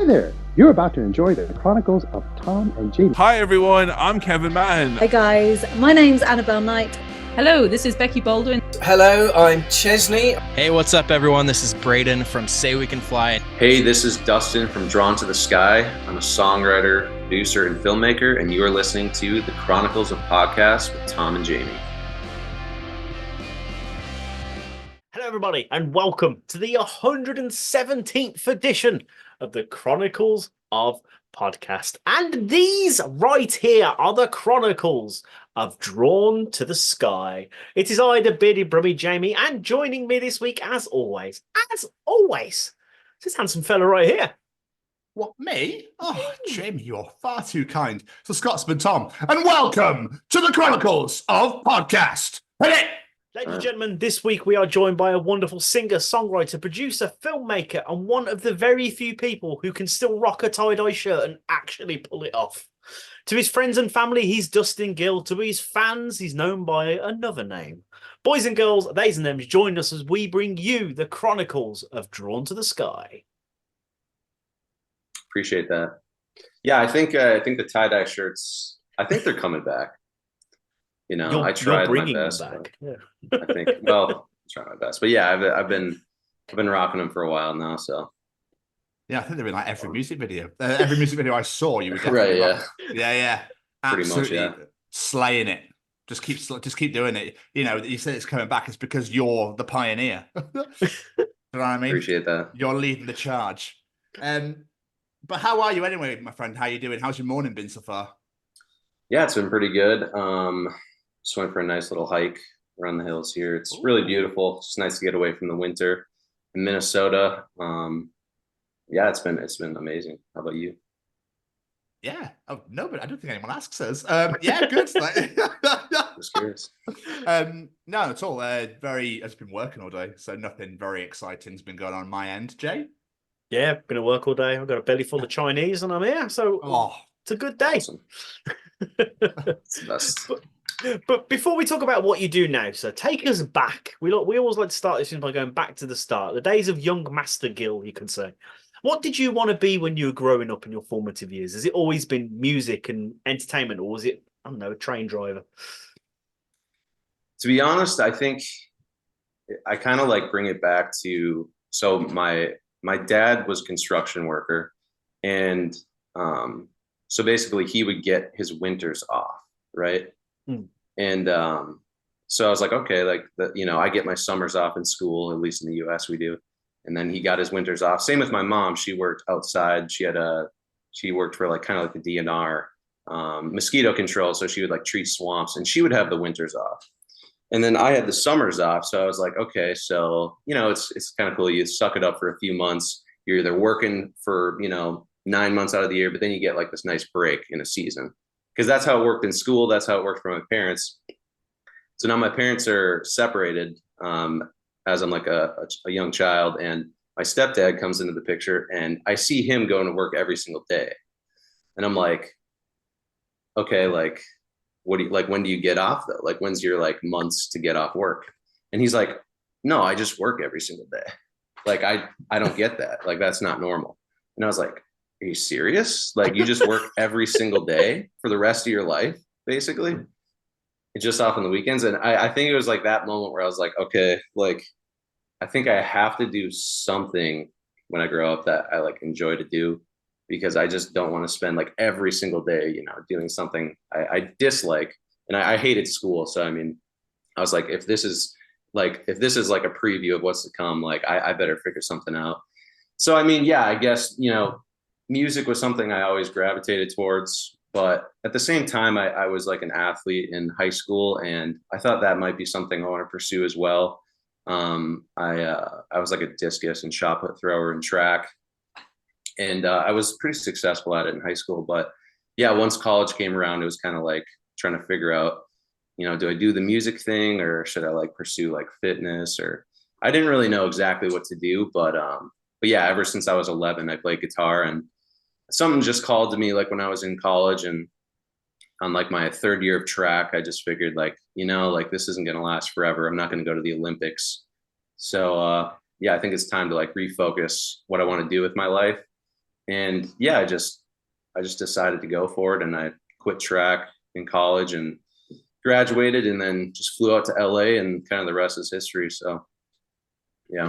Hi there. You're about to enjoy the Chronicles of Tom and Jamie. Hi everyone, I'm Kevin Mann. Hey guys, my name's Annabelle Knight. Hello, this is Becky Baldwin. Hello, I'm Chesney. Hey, what's up everyone? This is Braden from Say We Can Fly. Hey, this is Dustin from Drawn to the Sky. I'm a songwriter, producer, and filmmaker, and you are listening to the Chronicles of Podcast with Tom and Jamie. Hello everybody, and welcome to the 117th edition of the Chronicles of Podcast. And these right here are the Chronicles of Drawn to the Sky. It is I, the bearded brummy Jamie, and joining me this week, as always, this handsome fella right here. What, me? Oh, Jamie, you're far too kind. So Scotsman Tom, and welcome to the Chronicles of Podcast. Hit it! Ladies and gentlemen, this week we are joined by a wonderful singer, songwriter, producer, filmmaker, and one of the very few people who can still rock a tie-dye shirt and actually pull it off. To his friends and family, he's Dustin Gill. To his fans, he's known by another name. Boys and girls, theys and thems, join us as we bring you the Chronicles of Drawn to the Sky. Appreciate that. Yeah, I think the tie-dye shirts, I think they're coming back. You know, I tried my best. Back. Yeah. I think, well, I'm trying my best. But yeah, I've been rocking them for a while now, so. Yeah, I think they're in like every music video. Every music video I saw, you were definitely right. Yeah. Absolutely Pretty much, yeah. Slaying it. Just keep doing it. You know, you say it's coming back. It's because you're the pioneer. You know what I mean? Appreciate that. You're leading the charge. But how are you anyway, my friend? How you doing? How's your morning been so far? Yeah, it's been pretty good. Just went for a nice little hike around the hills here. It's really beautiful. It's nice to get away from the winter in Minnesota. Yeah, it's been amazing. How about you? Yeah. Oh no, but I don't think anyone asks us. Yeah, good. Just curious. No, at all. I've been working all day, so nothing very exciting's been going on my end. Jay? Yeah, been at work all day. I've got a belly full of Chinese, and I'm here, so it's a good day. Awesome. It's the best. But before we talk about what you do now, sir, take us back. We always like to start this by going back to the start, the days of young Master Gill, you can say. What did you want to be when you were growing up in your formative years? Has it always been music and entertainment, or was it, I don't know, a train driver? To be honest, I think I kind of like bring it back to, so my dad was a construction worker, and so basically he would get his winters off, right? And so I was like, okay, like I get my summers off in school, at least in the US we do. And then he got his winters off. Same with my mom. She worked outside. She worked for like kind of like the DNR, mosquito control. So she would like treat swamps, and she would have the winters off. And then I had the summers off. So I was like, okay, so, it's kind of cool. You suck it up for a few months. You're either working for, 9 months out of the year, but then you get like this nice break in a season. Because that's how it worked in school. That's how it worked for my parents. So now my parents are separated as I'm like a young child. And my stepdad comes into the picture, and I see him going to work every single day. And I'm like, okay, like, when do you get off though? Like, when's your like months to get off work? And he's like, no, I just work every single day. Like, I don't get that. Like, that's not normal. And I was like, are you serious? Like, you just work every single day for the rest of your life, basically? It's just off on the weekends. And I think it was like that moment where I was like, okay, like, I think I have to do something when I grow up that I like enjoy to do, because I just don't want to spend like every single day, doing something I dislike. And I hated school. So, I mean, I was like, if this is like a preview of what's to come, like I better figure something out. So, I mean, yeah, I guess, music was something I always gravitated towards, but at the same time, I was like an athlete in high school, and I thought that might be something I want to pursue as well. I was like a discus and shot put thrower in track, and I was pretty successful at it in high school. But yeah, once college came around, it was kind of like trying to figure out, do I do the music thing, or should I like pursue like fitness? Or I didn't really know exactly what to do, but yeah, ever since I was 11, I played guitar, and something just called to me like when I was in college, and on like my third year of track, I just figured like, like this isn't going to last forever. I'm not going to go to the Olympics. So yeah, I think it's time to like refocus what I want to do with my life. And yeah, I just decided to go for it, and I quit track in college and graduated, and then just flew out to LA, and kind of the rest is history. So yeah.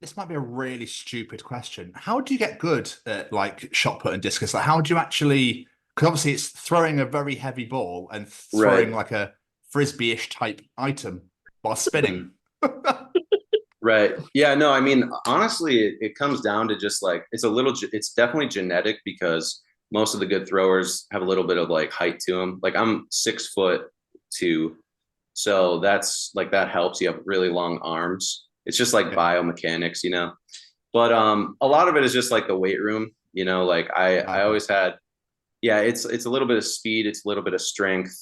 This might be a really stupid question. How do you get good at like shot put and discus? Like, how do you actually? Because obviously it's throwing a very heavy ball and throwing like a frisbee-ish type item while spinning. Right. Yeah. No. I mean, honestly, it comes down to just like it's definitely genetic, because most of the good throwers have a little bit of like height to them. Like I'm 6'2", so that's like that helps. You have really long arms. It's just like biomechanics, you know. But a lot of it is just like the weight room, you know. Like I always had, yeah. It's a little bit of speed, it's a little bit of strength,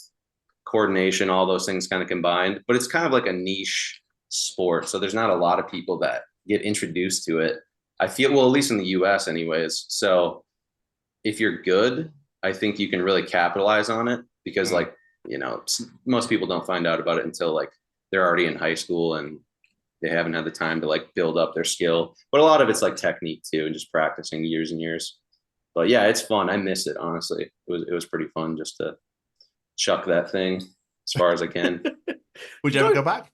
coordination, all those things kind of combined. But it's kind of like a niche sport, so there's not a lot of people that get introduced to it. I feel, well, at least in the U.S. anyways. So if you're good, I think you can really capitalize on it, because like, you know, most people don't find out about it until like they're already in high school and they haven't had the time to like build up their skill. But a lot of it's like technique too, and just practicing years and years. But yeah, it's fun. I miss it, honestly. It was pretty fun just to chuck that thing as far as I can. Would you ever go back?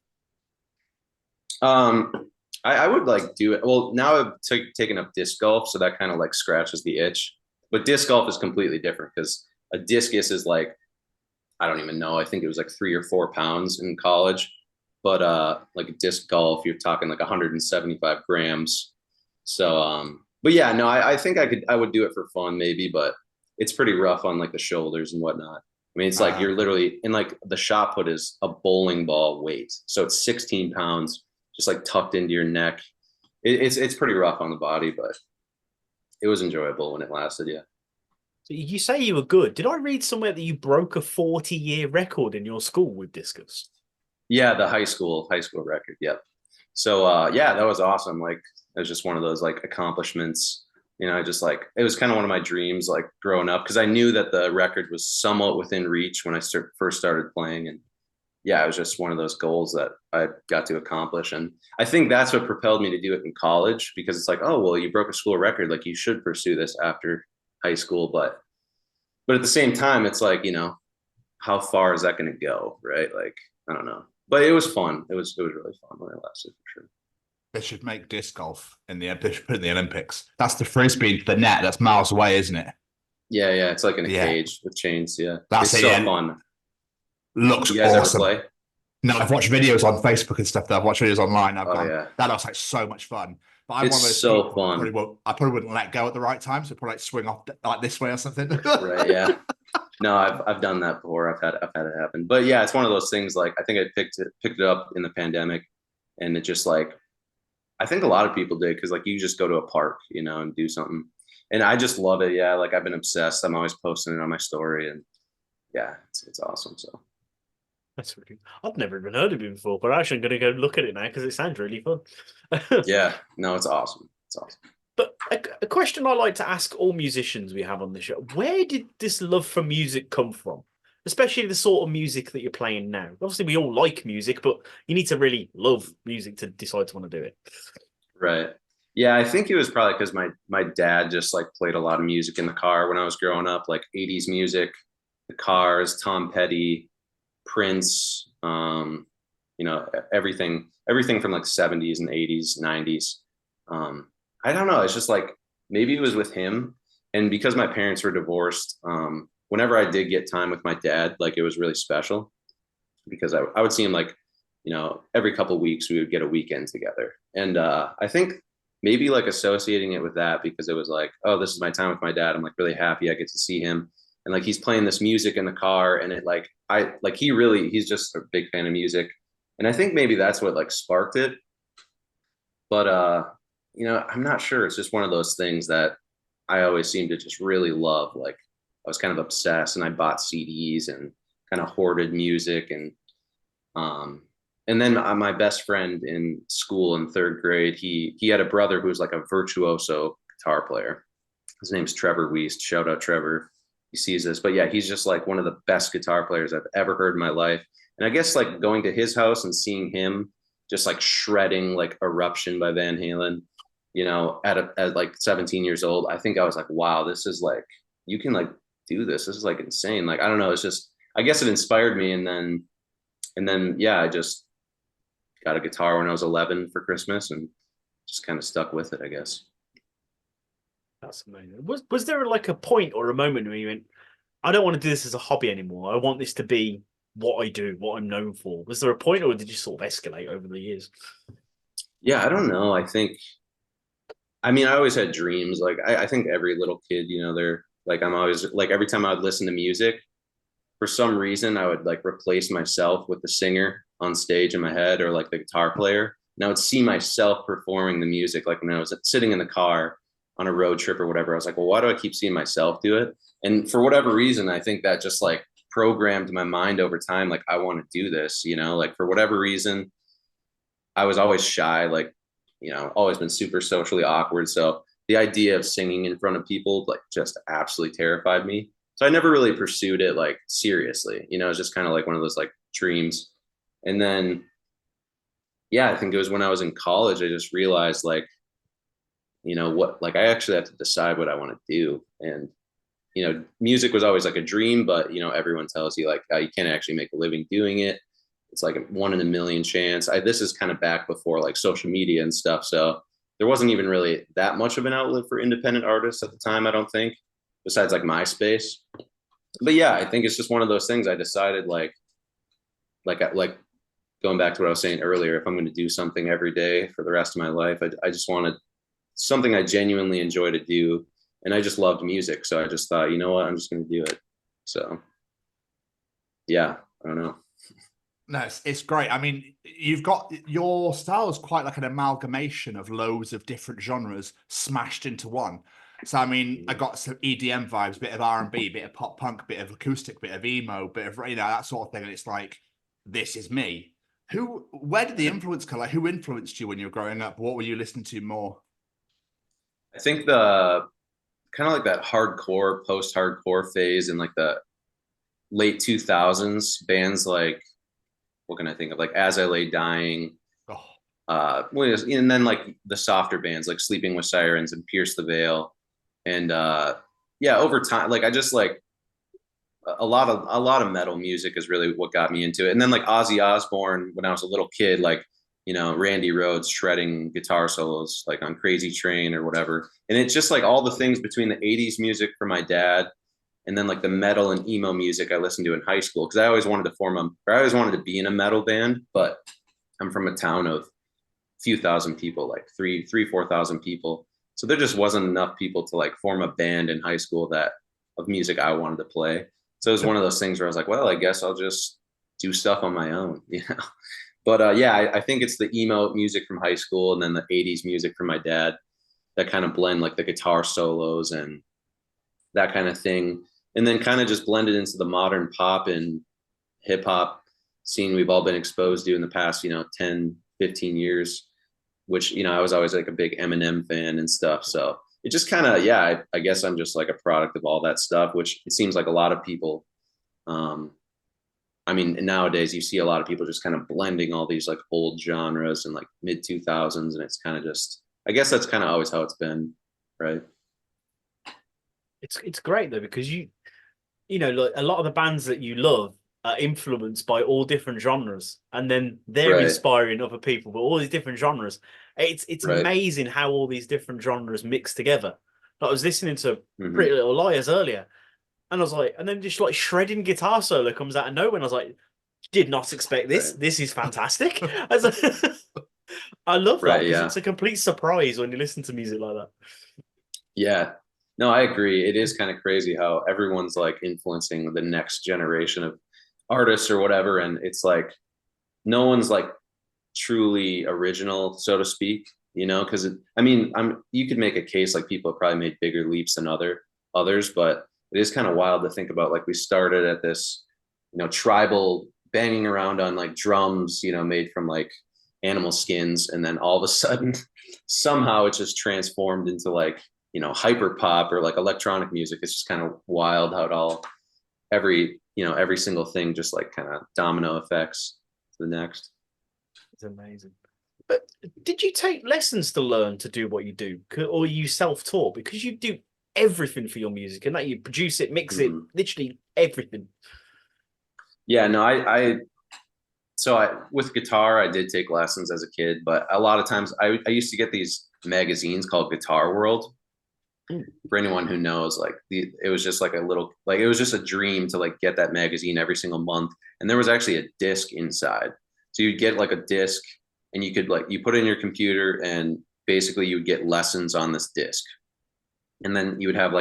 I would like do it. Well, now I've taken up disc golf, so that kind of like scratches the itch. But disc golf is completely different, because a discus is like, I don't even know. I think it was like 3 or 4 pounds in college. But like a disc golf, you're talking like 175 grams. So, but yeah, no, I think I would do it for fun maybe, but it's pretty rough on like the shoulders and whatnot. I mean, it's like you're literally in like the shot put is a bowling ball weight. So it's 16 pounds, just like tucked into your neck. It's pretty rough on the body, but it was enjoyable when it lasted. Yeah. So you say you were good. Did I read somewhere that you broke a 40-year record in your school with discus? Yeah, the high school record. Yep. So yeah, that was awesome. Like it was just one of those like accomplishments. You know, I just like, it was kind of one of my dreams, like growing up, because I knew that the record was somewhat within reach when I first started playing. And yeah, it was just one of those goals that I got to accomplish. And I think that's what propelled me to do it in college, because it's like, oh, well, you broke a school record, like you should pursue this after high school. But at the same time, it's like, you know, how far is that going to go? Right. Like, I don't know. But it was fun. It was really fun when it lasted, for sure. They should make disc golf in the Olympics. That's the frisbee into the net. That's miles away, isn't it? Yeah, yeah. It's like in a cage with chains. Yeah, that's it's so fun. Looks you guys awesome. Ever play? No, I've watched videos on Facebook and stuff. I've watched videos online. Yeah. That looks like so much fun. But I'm it's one of those so fun. I probably wouldn't let go at the right time, so probably like swing off like this way or something. Right. Yeah. No, I've done that before. I've had it happen. But yeah, it's one of those things. Like I think I picked it up in the pandemic, and it just like, I think a lot of people did, because like you just go to a park, you know, and do something. And I just love it. Yeah, like I've been obsessed. I'm always posting it on my story, and yeah, it's awesome. So that's really, I've never even heard of it before, but actually I'm going to go look at it now because it sounds really fun. Yeah, no, it's awesome. It's awesome. But a question I like to ask all musicians we have on the show: where did this love for music come from? Especially the sort of music that you're playing now. Obviously, we all like music, but you need to really love music to decide to want to do it. Right. Yeah, I think it was probably because my dad just like played a lot of music in the car when I was growing up, like 80s music, the Cars, Tom Petty, Prince, you know, everything from like 70s and 80s, 90s. I don't know. It's just like, maybe it was with him. And because my parents were divorced, whenever I did get time with my dad, like it was really special, because I would see him like, you know, every couple of weeks we would get a weekend together. And I think maybe like associating it with that, because it was like, oh, this is my time with my dad. I'm like really happy I get to see him. And like, he's playing this music in the car, and it like, he's just a big fan of music. And I think maybe that's what like sparked it. But, you know, I'm not sure. It's just one of those things that I always seem to just really love. Like I was kind of obsessed, and I bought CDs and kind of hoarded music. And then my best friend in school in 3rd grade, he had a brother who was like a virtuoso guitar player. His name's Trevor Wiest. Shout out Trevor. He sees this, but yeah, he's just like one of the best guitar players I've ever heard in my life. And I guess like going to his house and seeing him just like shredding like Eruption by Van Halen, at like 17 years old, I think I was like, wow, this is like, you can like do this. This is like insane. Like, I don't know. It's just, I guess it inspired me. And then, yeah, I just got a guitar when I was 11 for Christmas and just kind of stuck with it, I guess. That's amazing. Was there like a point or a moment where you went, I don't want to do this as a hobby anymore. I want this to be what I do, what I'm known for. Was there a point, or did you sort of escalate over the years? Yeah, I don't know. I mean, I always had dreams. Like, I think every little kid, they're like, I'm always like, every time I would listen to music, for some reason, I would like replace myself with the singer on stage in my head, or like the guitar player. And I would see myself performing the music. Like when I was sitting in the car on a road trip or whatever, I was like, well, why do I keep seeing myself do it? And for whatever reason, I think that just like programmed my mind over time. Like, I want to do this, like for whatever reason, I was always shy, like, always been super socially awkward. So the idea of singing in front of people, like, just absolutely terrified me. So I never really pursued it like seriously, it's just kind of like one of those like dreams. And then, yeah, I think it was when I was in college, I just realized like, like I actually have to decide what I want to do. And, music was always like a dream, but, everyone tells you like, you can't actually make a living doing it. It's like a 1 in a million chance. This is kind of back before like social media and stuff. So there wasn't even really that much of an outlet for independent artists at the time, I don't think, besides like MySpace. But yeah, I think it's just one of those things. I decided like going back to what I was saying earlier, if I'm going to do something every day for the rest of my life, I just wanted something I genuinely enjoy to do. And I just loved music. So I just thought, you know what, I'm just going to do it. So yeah, I don't know. No, it's great. I mean, you've got your style is quite like an amalgamation of loads of different genres smashed into one. So I mean, I got some EDM vibes, bit of R&B, bit of pop punk, bit of acoustic, bit of emo, bit of that sort of thing. And it's like, this is me. Where did the influence come? Like, who influenced you when you were growing up? What were you listening to more? I think the kind of like that hardcore, post-hardcore phase in like the late 2000s, bands like, what can I think of? Like As I Lay Dying, and then like the softer bands like Sleeping with Sirens and Pierce the Veil. And yeah, over time, like I just like a lot of metal music is really what got me into it. And then like Ozzy Osbourne, when I was a little kid, like, Randy Rhoads shredding guitar solos like on Crazy Train or whatever. And it's just like all the things between the 80s music from my dad and then like the metal and emo music I listened to in high school. Cause I always wanted to be in a metal band, but I'm from a town of a few thousand people, like 4,000 people. So there just wasn't enough people to like form a band in high school of music I wanted to play. So it was one of those things where I was like, well, I guess I'll just do stuff on my own, But yeah, I think it's the emo music from high school and then the 80s music from my dad that kind of blend like the guitar solos and that kind of thing. And then kind of just blended into the modern pop and hip hop scene we've all been exposed to in the past, 10, 15 years, which, I was always like a big Eminem fan and stuff. So it just kind of, yeah, I guess I'm just like a product of all that stuff, which it seems like a lot of people, I mean, nowadays you see a lot of people just kind of blending all these like old genres and like mid 2000s. And it's kind of just, I guess that's kind of always how it's been. Right. It's great though, because like a lot of the bands that you love are influenced by all different genres, and then they're inspiring other people, but all these different genres. It's amazing how all these different genres mix together. Like I was listening to Pretty Little Liars earlier, and I was like, and then just like shredding guitar solo comes out of nowhere, and I was like, did not expect this. Right. This is fantastic. I love that because it's a complete surprise when you listen to music like that. Yeah. No, I agree. It is kind of crazy how everyone's like influencing the next generation of artists or whatever. And it's like, no one's like truly original, so to speak, because you could make a case like people have probably made bigger leaps than others, but it is kind of wild to think about. Like we started at this, tribal banging around on like drums, made from like animal skins. And then all of a sudden somehow it just transformed into like, hyper pop or like electronic music. It's just kind of wild how it all, every single thing just like kind of domino effects to the next. It's amazing. But did you take lessons to learn to do what you do, or are you self-taught? Because you do everything for your music, and that you produce it, mix it, literally everything. Yeah, no, with guitar, I did take lessons as a kid, but a lot of times I used to get these magazines called Guitar World. For anyone who knows, like it was just like it was just a dream to like get that magazine every single month. And there was actually a disc inside. So you'd get like a disc and you could you put it in your computer and basically you would get lessons on this disc. And then you would have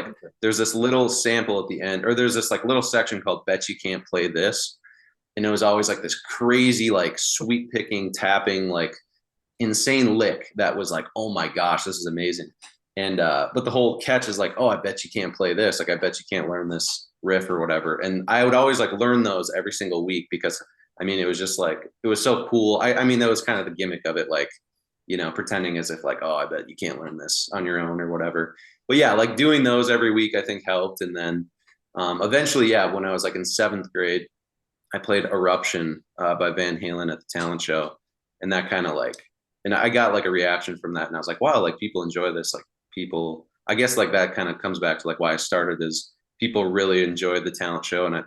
there's this little sample at the end, or there's this like little section called Bet You Can't Play This. And it was always like this crazy, like sweep picking, tapping, like insane lick that was like, oh my gosh, this is amazing. And but the whole catch is like, oh, I bet you can't play this. Like, I bet you can't learn this riff or whatever. And I would always like learn those every single week because I mean, it was just like, it was so cool. I mean, that was kind of the gimmick of it, like, pretending as if like, oh, I bet you can't learn this on your own or whatever. But yeah, like doing those every week, I think helped. And then eventually, yeah, when I was like in 7th grade, I played Eruption by Van Halen at the talent show. And that kind of and I got like a reaction from that. And I was like, wow, like people enjoy this. Like people, I guess like that kind of comes back to like why I started is people really enjoyed the talent show. And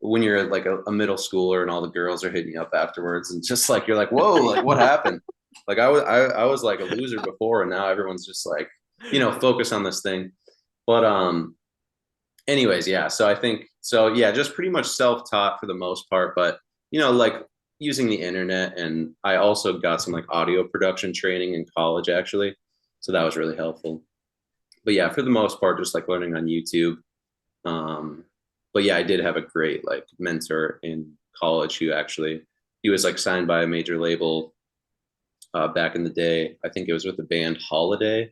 when you're like a middle schooler and all the girls are hitting you up afterwards and just like, you're like, whoa, like what happened? Like I was like a loser before and now everyone's just like, focus on this thing. But anyways, yeah. So I think, yeah, just pretty much self-taught for the most part, but like using the internet, and I also got some like audio production training in college actually. So that was really helpful. But yeah, for the most part, just like learning on YouTube. But yeah, I did have a great like mentor in college he was like signed by a major label back in the day. I think it was with the band Holiday.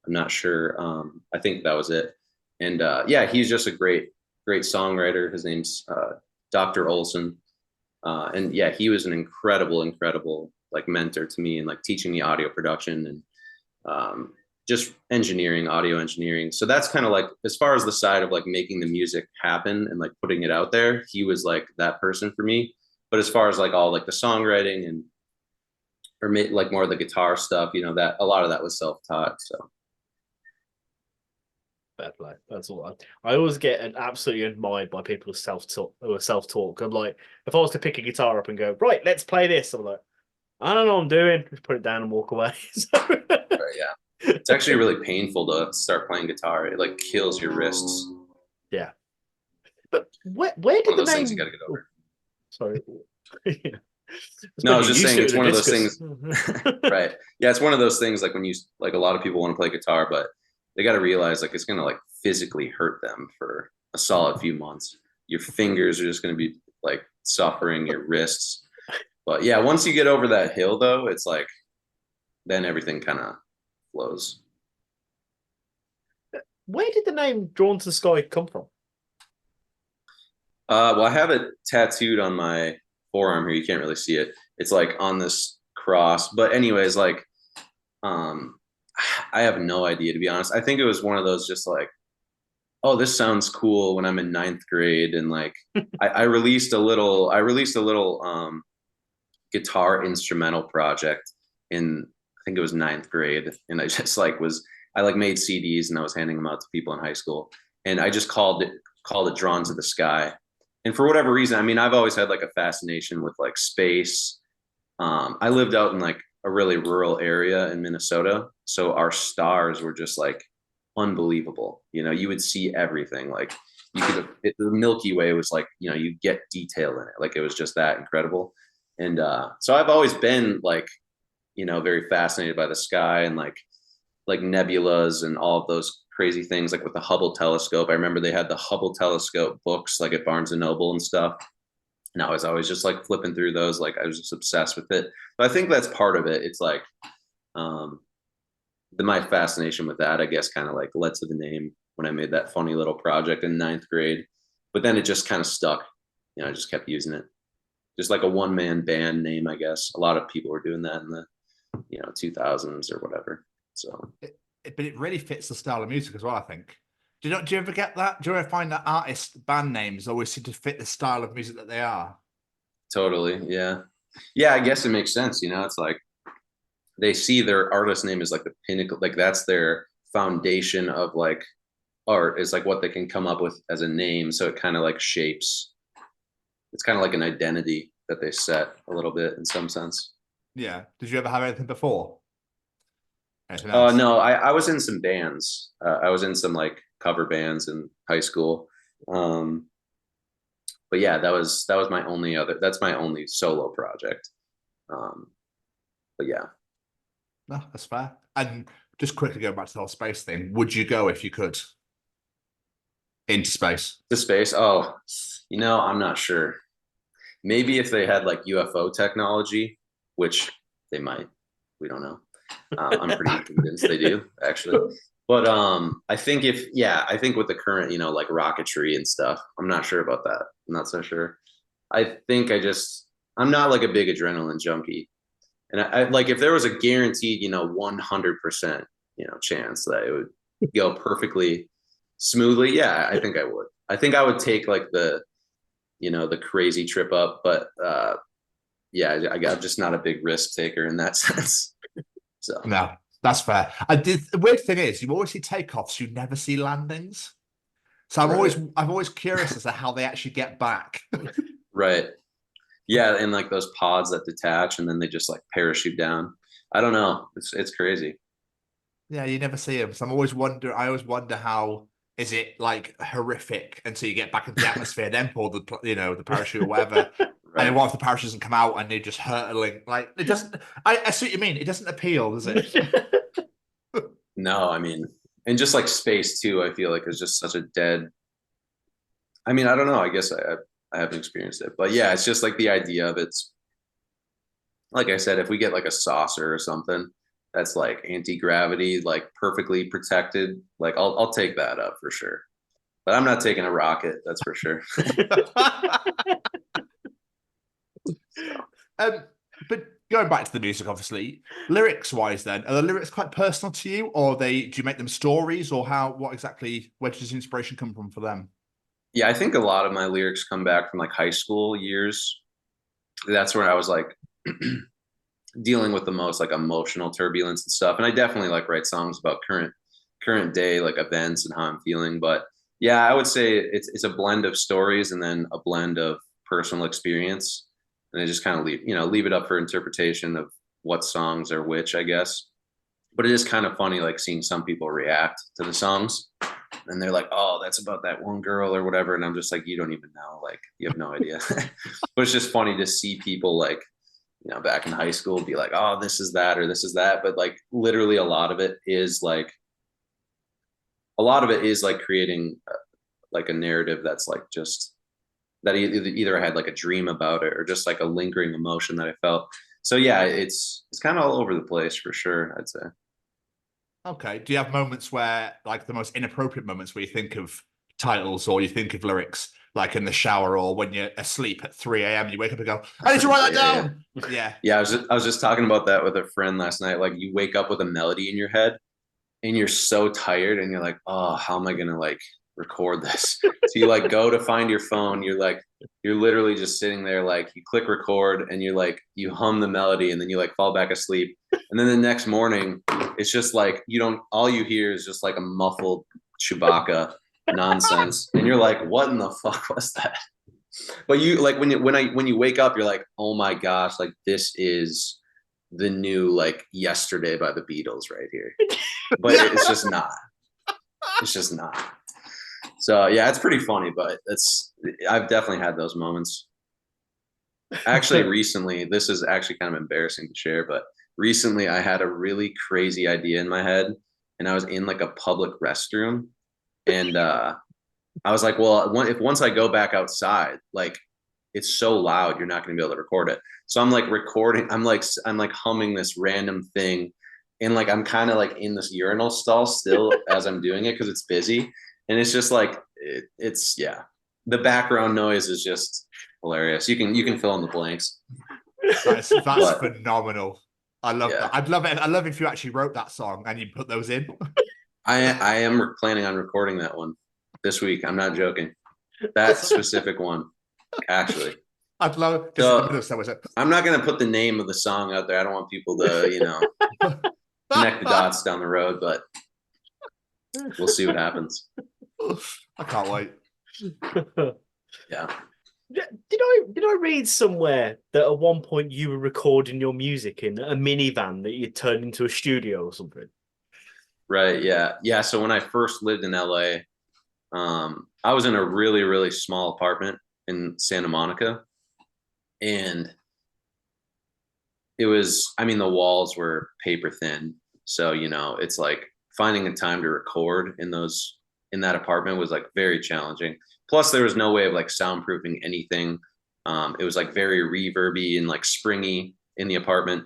I'm not sure. I think that was it. And yeah, he's just a great songwriter. His name's Dr. Olson. And yeah, he was an incredible like mentor to me and like teaching me audio production and just audio engineering. So that's kind of like, as far as the side of like making the music happen and like putting it out there, he was like that person for me. But as far as like all like the songwriting or like more of the guitar stuff, that a lot of that was self-taught. So. Fair play. That's all. I always get absolutely admired by people who are self-taught. I'm like, if I was to pick a guitar up and go, right, let's play this, I'm like, I don't know what I'm doing. Just put it down and walk away. Yeah. It's actually really painful to start playing guitar. It like kills your wrists. Yeah. But where did the name... things you gotta get over. Sorry. Yeah. No, I was just saying it's one of those things. Right. Yeah, it's one of those things like when you like a lot of people want to play guitar, but they got to realize like it's going to like physically hurt them for a solid few months. Your fingers are just going to be like suffering, your wrists. But yeah, once you get over that hill though, it's like, then everything kind of flows. Where did the name Drawn to the Sky come from? Well, I have it tattooed on my forearm here. You can't really see it. It's like on this cross. But anyways, like, I have no idea, to be honest. I think it was one of those just like, oh, this sounds cool when I'm in 9th grade. And like, I released a little guitar instrumental project in, I think it was 9th grade. And I just like I made CDs and I was handing them out to people in high school. And I just called it Drawn to the Sky. And for whatever reason, I mean, I've always had like a fascination with like space. I lived out in like a really rural area in Minnesota. So our stars were just like unbelievable. You would see everything. Like the Milky Way was like, you get detail in it. Like it was just that incredible. And so I've always been like, very fascinated by the sky and like nebulas and all of those crazy things, like with the Hubble telescope. I remember they had the Hubble telescope books like at Barnes and Noble and stuff. And I was always just like flipping through those. Like I was just obsessed with it. But I think that's part of it. It's like my fascination with that, I guess, kind of like led to the name when I made that funny little project in 9th grade. But then it just kind of stuck. I just kept using it. Just like a one-man band name, I guess. A lot of people were doing that in the 2000s or whatever. So, but it really fits the style of music as well, I think. Do you ever get that? Do you ever find that artist band names always seem to fit the style of music that they are? Totally, yeah. Yeah, I guess it makes sense. It's like, they see their artist name as like the pinnacle, like that's their foundation of like art, is like what they can come up with as a name. So it kind of like shapes, it's kind of like an identity that they set a little bit in some sense. Yeah. Did you ever have anything before? Anything else? No, I was in some bands. I was in some like cover bands in high school. But yeah, that's my only solo project. But yeah. No, that's fair. And just quickly going back to the whole space thing, would you go if you could into space? The space? Oh, I'm not sure. Maybe if they had like UFO technology, which they might. We don't know. I'm pretty convinced they do, actually. But I think with the current, like rocketry and stuff, I'm not sure about that. I'm not so sure. I think I'm not like a big adrenaline junkie. And I like, if there was a guaranteed, 100%, chance that it would go perfectly smoothly, yeah, I think I would. I think I would take like the crazy trip up, but yeah, I'm just not a big risk taker in that sense. So no, that's fair. The weird thing is, you always see takeoffs, you never see landings. So I'm always curious as to how they actually get back. Right. Yeah, and like those pods that detach and then they just like parachute down. I don't know. It's crazy. Yeah, you never see them. So I always wonder how is it like horrific until you get back into the atmosphere, then pull the parachute or whatever. Right. And then what if the parachute doesn't come out and they're just hurtling? Like it doesn't. I see what you mean. It doesn't appeal, does it? No, I mean, and just like space too, I feel like is just such a dead. I mean, I don't know. I guess I haven't experienced it, but yeah, it's just like the idea of it's. Like I said, if we get like a saucer or something that's like anti-gravity, like perfectly protected, like I'll take that up for sure. But I'm not taking a rocket, that's for sure. But going back to the music, obviously, lyrics wise, then are the lyrics quite personal to you, or do you make them stories, or where does this inspiration come from for them? Yeah, I think a lot of my lyrics come back from like high school years. That's where I was like dealing with the most like emotional turbulence and stuff. And I definitely like write songs about current day like events and how I'm feeling. But yeah, I would say it's a blend of stories and then a blend of personal experience. And I just kind of leave it up for interpretation of what songs are which, I guess. But it is kind of funny like seeing some people react to the songs and they're like, oh, that's about that one girl or whatever. And I'm just like, you don't even know, like you have no idea. But it's just funny to see people like, back in high school be like, oh, this is that or this is that. But like literally a lot of it is like creating like a narrative that's like just that either I had like a dream about it or just like a lingering emotion that I felt. So yeah, it's kind of all over the place for sure, I'd say. Okay. Do you have moments where like the most inappropriate moments where you think of titles or you think of lyrics, like in the shower or when you're asleep at 3 a.m. you wake up and go, I need to write that down. Yeah. I was just talking about that with a friend last night. Like you wake up with a melody in your head and you're so tired and you're like, oh, how am I gonna like record this? So you like go to find your phone, you're literally just sitting there, like you click record and you hum the melody and then you like fall back asleep. And then the next morning it's just like all you hear is just like a muffled Chewbacca nonsense. And you're like, what in the fuck was that? But you like when you wake up, you're like, oh my gosh, like this is the new like Yesterday by the Beatles right here. But it's just not. It's just not. So yeah, it's pretty funny, but I've definitely had those moments. Actually, recently, this is actually kind of embarrassing to share, but recently I had a really crazy idea in my head and I was in like a public restroom and I was like, well, once I go back outside, like it's so loud, you're not going to be able to record it. So I'm like recording, I'm like humming this random thing and like I'm kind of like in this urinal stall still as I'm doing it because it's busy. And it's just like it's the background noise is just hilarious. You can fill in the blanks. That's phenomenal. I love that. I'd love it. I love if you actually wrote that song and you put those in. I am planning on recording that one this week. I'm not joking. That specific one, actually. I'd love just So, in the middle of somewhere. I'm not going to put the name of the song out there. I don't want people to, connect the dots down the road, but we'll see what happens. I can't wait. Yeah. Did I read somewhere that at one point you were recording your music in a minivan that you turned into a studio or something? Right. Yeah. Yeah. So when I first lived in LA, I was in a really, really small apartment in Santa Monica. And it was, the walls were paper thin. So, it's like finding a time to record in that apartment was like very challenging. Plus there was no way of like soundproofing anything. It was like very reverby and like springy in the apartment.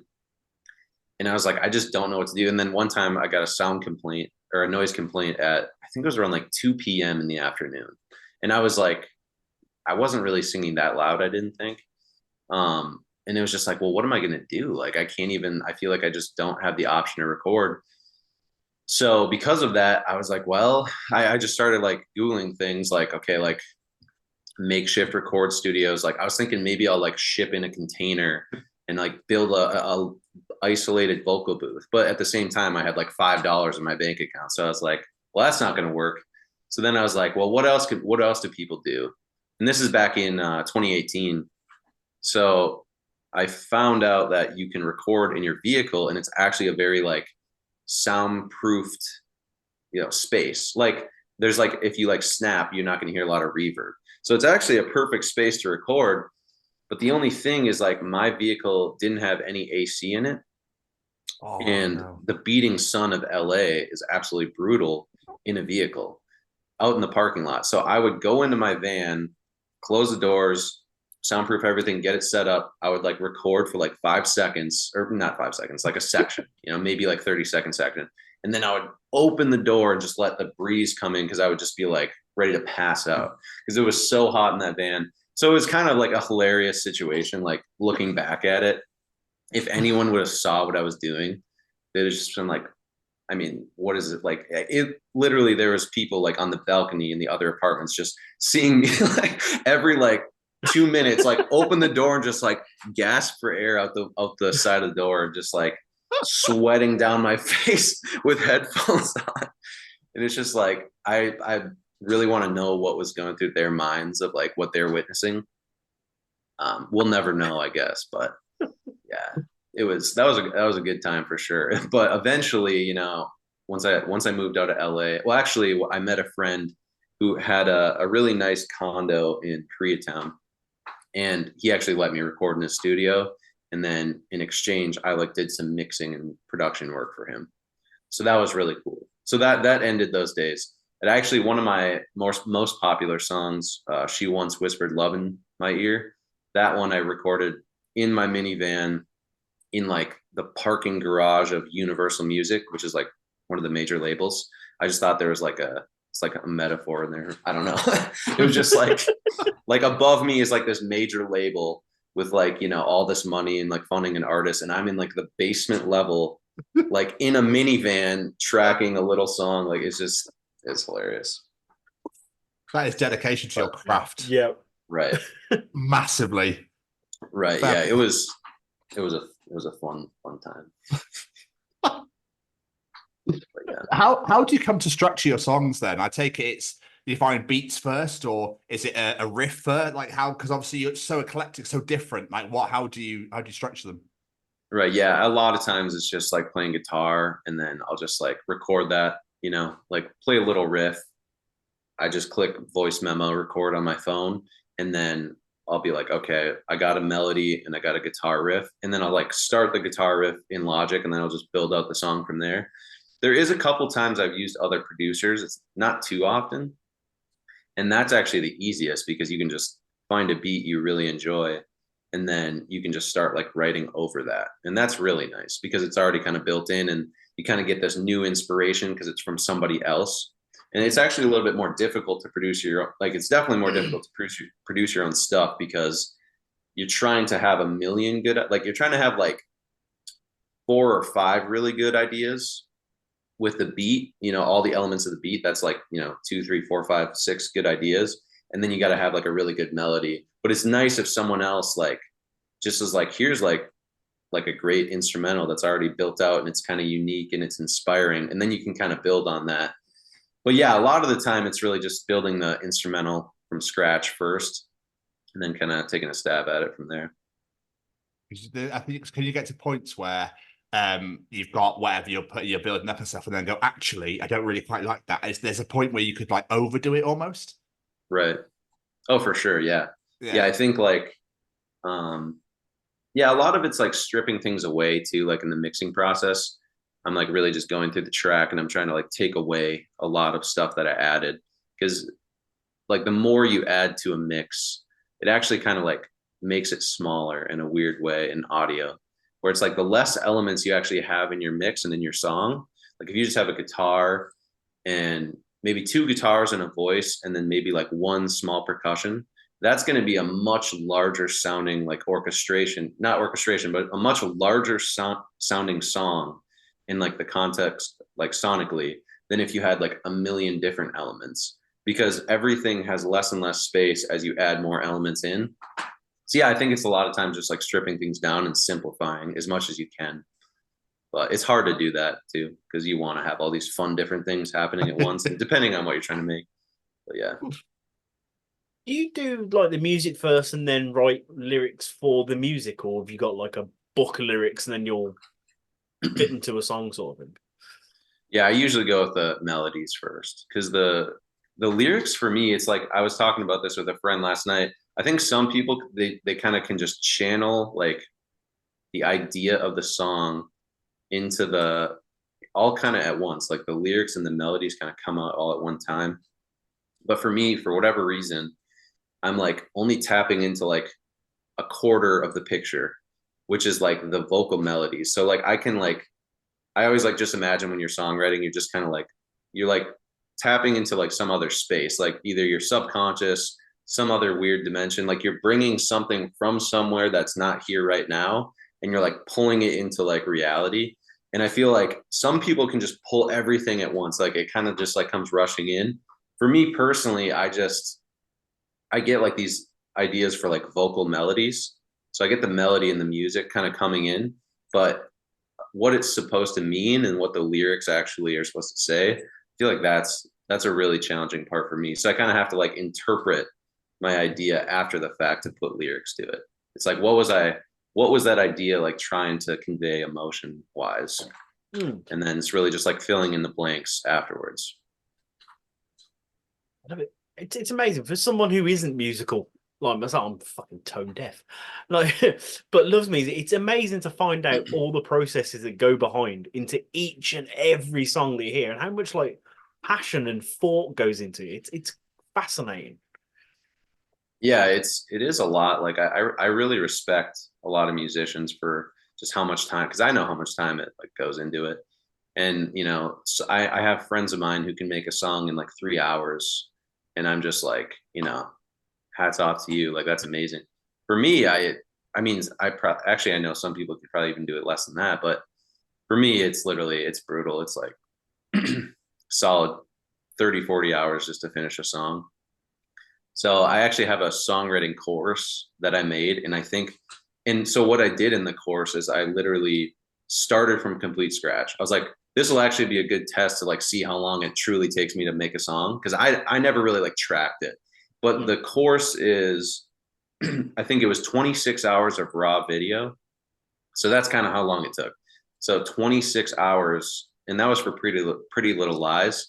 And I was like, I just don't know what to do. And then one time I got a sound complaint or a noise complaint at, I think it was around like 2 p.m. in the afternoon. And I was like, I wasn't really singing that loud, I didn't think. And it was just like, well, what am I going to do? Like, I feel like I just don't have the option to record. So because of that, I was like, well, I just started like Googling things like, okay, like makeshift record studios. Like I was thinking maybe I'll like ship in a container and like build a isolated vocal booth. But at the same time, I had like $5 in my bank account. So I was like, well, that's not going to work. So then I was like, well, what else do people do? And this is back in 2018. So I found out that you can record in your vehicle and it's actually a very like soundproofed, space. Like there's like, if you like snap, you're not going to hear a lot of reverb. So it's actually a perfect space to record. But the only thing is like my vehicle didn't have any AC in it. The beating sun of LA is absolutely brutal in a vehicle out in the parking lot. So I would go into my van, close the doors, soundproof everything, get it set up. I would like record for like 5 seconds, or not 5 seconds, like a section, maybe like 30-second section. And then I would open the door and just let the breeze come in because I would just be like ready to pass out because it was so hot in that van. So it was kind of like a hilarious situation, like looking back at it. If anyone would have saw what I was doing, they'd have just been like, what is it like? It literally, there was people like on the balcony in the other apartments just seeing me like every like 2 minutes, like open the door and just like gasp for air out the side of the door, just like sweating down my face with headphones on. And it's just like, I really want to know what was going through their minds of like what they're witnessing. We'll never know, I guess, but yeah, that was a good time for sure. But eventually, once I moved out of LA, well, actually I met a friend who had a really nice condo in Koreatown, and he actually let me record in his studio. And then in exchange, I like did some mixing and production work for him. So that was really cool. So that ended those days. And actually, one of my most popular songs, She Once Whispered Love in My Ear, that one I recorded in my minivan in like the parking garage of Universal Music, which is like one of the major labels. I just thought there was it's like a metaphor in there. I don't know. It was just like above me is like this major label with like, all this money and like funding an artist. And I'm in like the basement level, like in a minivan tracking a little song. Like it's hilarious. That is dedication to your craft. Yeah. Right. Massively. Right. Yeah. It was a fun time. Yeah. How do you come to structure your songs then? I take it do you find beats first, or is it a riff first? Like how, because obviously you're so eclectic, so different. Like how do you structure them? Right. Yeah. A lot of times it's just like playing guitar, and then I'll just like record that, like play a little riff. I just click voice memo record on my phone, and then I'll be like, okay, I got a melody and I got a guitar riff, and then I'll like start the guitar riff in Logic, and then I'll just build out the song from there. There is a couple times I've used other producers. It's not too often. And that's actually the easiest because you can just find a beat you really enjoy, and then you can just start like writing over that. And that's really nice because it's already kind of built in, and you kind of get this new inspiration because it's from somebody else. And it's actually a little bit more difficult to produce it's definitely more difficult to produce your own stuff because you're trying to have a million you're trying to have like 4 or 5 really good ideas with the beat, all the elements of the beat. That's like, 2, 3, 4, 5, 6 good ideas. and then you got to have like a really good melody. But it's nice if someone else like just is like, here's like a great instrumental that's already built out and it's kind of unique and it's inspiring, and then you can kind of build on that. But yeah, a lot of the time it's really just building the instrumental from scratch first and then kind of taking a stab at it from there. I think, can you get to points where you've got whatever you're building up and stuff, and then go, actually, I don't really quite like that. There's a point where you could like overdo it almost? Right. Oh, for sure. Yeah. I think like, yeah, a lot of it's like stripping things away too, like in the mixing process. I'm like really just going through the track and I'm trying to like take away a lot of stuff that I added, because like the more you add to a mix, it actually kind of like makes it smaller in a weird way in audio, where it's like the less elements you actually have in your mix and in your song. Like if you just have a guitar and maybe 2 guitars and a voice and then maybe like 1 small percussion, that's going to be a much larger sounding like not orchestration, but a much larger sounding song in like the context, like sonically, than if you had like a million different elements, because everything has less and less space as you add more elements in. So yeah, I think it's a lot of times just like stripping things down and simplifying as much as you can. But it's hard to do that too, because you want to have all these fun different things happening at once, depending on what you're trying to make. But yeah. Do you do like the music first and then write lyrics for the music, or have you got like a book of lyrics and then you'll fit into a song sort of thing? Yeah, I usually go with the melodies first, because the lyrics for me, it's like, I was talking about this with a friend last night. I think some people, they kind of can just channel like the idea of the song into the all kind of at once, like the lyrics and the melodies kind of come out all at one time. But for me, for whatever reason, I'm like only tapping into like a quarter of the picture, which is like the vocal melodies. So like I always like just imagine when you're songwriting, you're just kind of like, you're like tapping into like some other space, like either your subconscious, some other weird dimension, like you're bringing something from somewhere that's not here right now, and you're like pulling it into like reality. And I feel like some people can just pull everything at once, like it kind of just like comes rushing in. For me personally, I get like these ideas for like vocal melodies, so I get the melody and the music kind of coming in, but what it's supposed to mean and what the lyrics actually are supposed to say, I feel like that's a really challenging part for me. So I kind of have to like interpret my idea after the fact to put lyrics to it. It's like, what was that idea like trying to convey emotion wise? And then it's really just like filling in the blanks afterwards. I love it. It's amazing for someone who isn't musical like myself. I'm fucking tone deaf, like, but loves music. It's amazing to find out all the processes that go behind into each and every song that you hear, and how much like passion and thought goes into it. It's fascinating. Yeah, it is a lot. Like I really respect a lot of musicians for just how much time, because I know how much time it like goes into it. And you know, so I have friends of mine who can make a song in like 3 hours, and I'm just like, you know, hats off to you. Like that's amazing. For me, I mean, actually I know some people could probably even do it less than that, but for me, it's brutal. It's like solid 30-40 hours just to finish a song. So I actually have a songwriting course that I made, and so what I did in the course is I literally started from complete scratch. I was like, this will actually be a good test to like see how long it truly takes me to make a song, because I never really like tracked it. But the course is, I think it was 26 hours of raw video. So that's kind of how long it took. So 26 hours, and that was for Pretty Little Lies.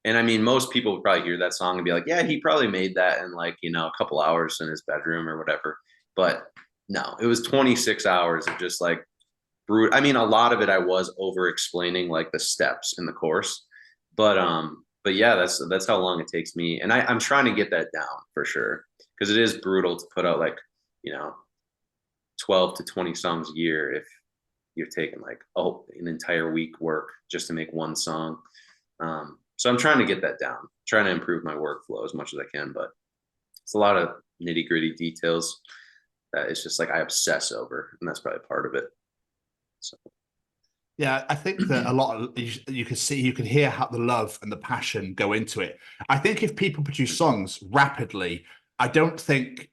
And I mean, most people would probably hear that song and be like, yeah, he probably made that in like, you know, a couple hours in his bedroom or whatever. But no, it was 26 hours of just like brute. I mean, a lot of it I was over explaining like the steps in the course. But yeah, that's how long it takes me. And I'm trying to get that down for sure, because it is brutal to put out like, you know, 12 to 20 songs a year if you're taking like an entire week work just to make one song. So I'm trying to get that down, trying to improve my workflow as much as I can, but it's a lot of nitty gritty details that it's just like I obsess over, and that's probably part of it. So Yeah, I think that a lot of you can hear how the love and the passion go into it. I think if people produce songs rapidly, I don't think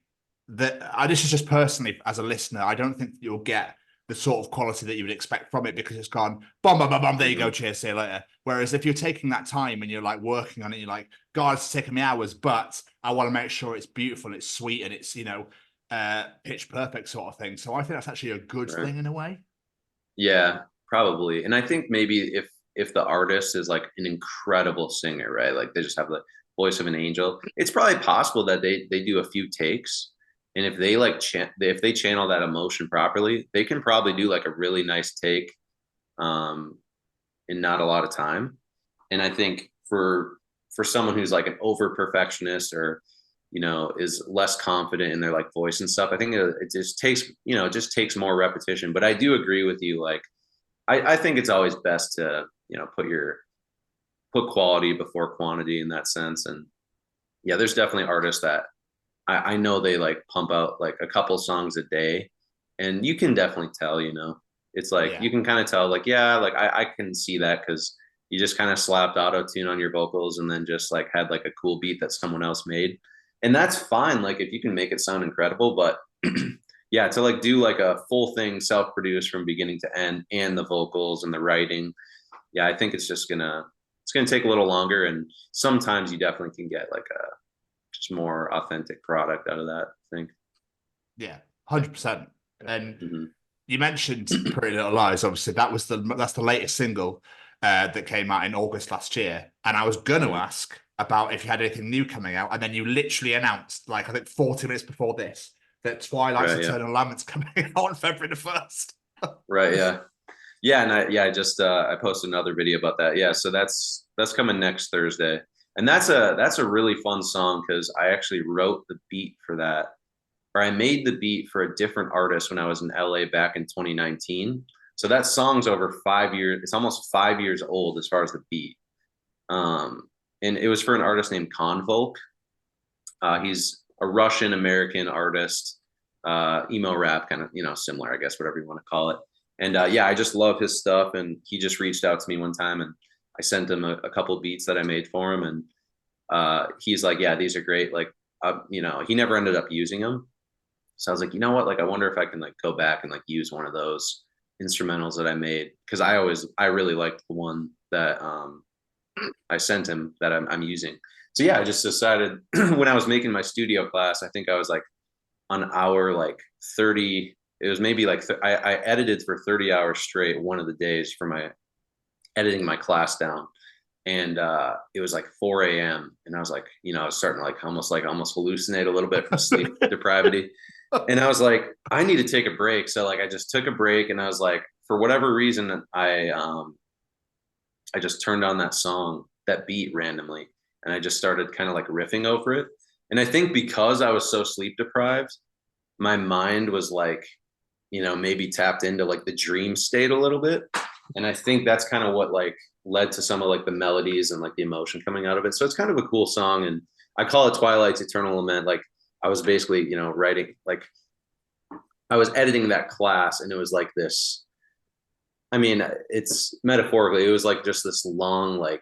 that this is just personally as a listener, I don't think you'll get the sort of quality that you would expect from it because it's gone bum bum bum bum. There you go, cheers, see you later. Whereas if you're taking that time and you're like working on it, you're like, God, it's taken me hours, but I want to make sure it's beautiful, it's sweet, and it's pitch perfect sort of thing. So I think that's actually a good thing in a way. Yeah, probably. And I think maybe if the artist is like an incredible singer, right? Like they just have the voice of an angel, it's probably possible that they do a few takes. And if they if they channel that emotion properly, they can probably do like a really nice take in not a lot of time. And I think for someone who's like an over perfectionist or is less confident in their like voice and stuff, I think it just takes more repetition. But I do agree with you. Like I think it's always best to put quality before quantity in that sense. And yeah, there's definitely artists that I know they like pump out like a couple songs a day, and you can definitely tell, it's like you can kind of tell like, yeah, like I can see that because you just kind of slapped auto tune on your vocals and then just like had like a cool beat that someone else made. And that's fine. Like if you can make it sound incredible, but yeah, to like do like a full thing self-produced from beginning to end and the vocals and the writing. Yeah, I think it's gonna take a little longer. And sometimes you definitely can get like a just more authentic product out of that, I think. Yeah, 100%. And you mentioned Pretty Little Lies. Obviously, that's the latest single that came out in August last year. And I was gonna ask about if you had anything new coming out, and then you literally announced, like I think 40 minutes before this, that Twilight's Eternal Laments coming out on February the 1st. Right. Yeah. Yeah. And I just I posted another video about that. Yeah. So that's coming next Thursday. And that's a really fun song because I actually wrote the beat for that, or I made the beat for a different artist when I was in LA back in 2019. So that song's over 5 years. It's almost 5 years old as far as the beat. And it was for an artist named Convolk. He's a Russian American artist, emo rap, kind of, similar, I guess, whatever you want to call it. And yeah, I just love his stuff. And he just reached out to me one time and I sent him a couple beats that I made for him, and he's like, yeah, these are great. Like, he never ended up using them. So I was like, you know what? Like, I wonder if I can like go back and like use one of those instrumentals that I made. Cause I really liked the one that I sent him that I'm using. So yeah, I just decided when I was making my studio class, I think I was like on hour like 30. It was maybe like I edited for 30 hours straight one of the days for my editing my class down, and it was like 4 a.m. and I was like, I was starting to like almost hallucinate a little bit from sleep depravity, and I was like, I need to take a break. So like I just took a break, and I was like, for whatever reason, I just turned on that beat randomly, and I just started kind of like riffing over it. And I think because I was so sleep deprived, my mind was like, maybe tapped into like the dream state a little bit. And I think that's kind of what like led to some of like the melodies and like the emotion coming out of it. So it's kind of a cool song. And I call it Twilight's Eternal Lament. Like I was basically, writing, like I was editing that class, and it was like this, I mean, it's metaphorically, it was like just this long, like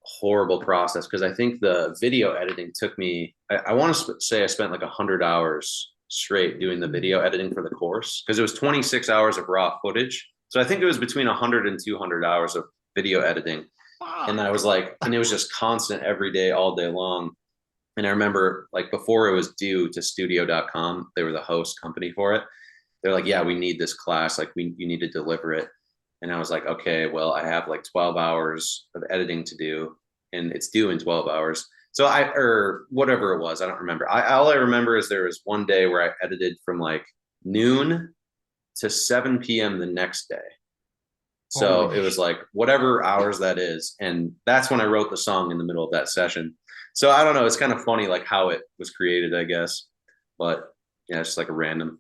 horrible process. Cause I think the video editing took me, I want to say I spent like 100 hours straight doing the video editing for the course. Cause it was 26 hours of raw footage. So I think it was between 100 and 200 hours of video editing. And I was like, and it was just constant every day, all day long. And I remember like before it was due to studio.com, they were the host company for it. They're like, yeah, we need this class. Like you need to deliver it. And I was like, okay, well, I have like 12 hours of editing to do, and it's due in 12 hours. So or whatever it was, I don't remember. All I remember is there was one day where I edited from like noon to 7 p.m. the next day. So it was like whatever hours that is. And that's when I wrote the song in the middle of that session. So I don't know. It's kind of funny, like how it was created, I guess. But yeah, it's just like a random.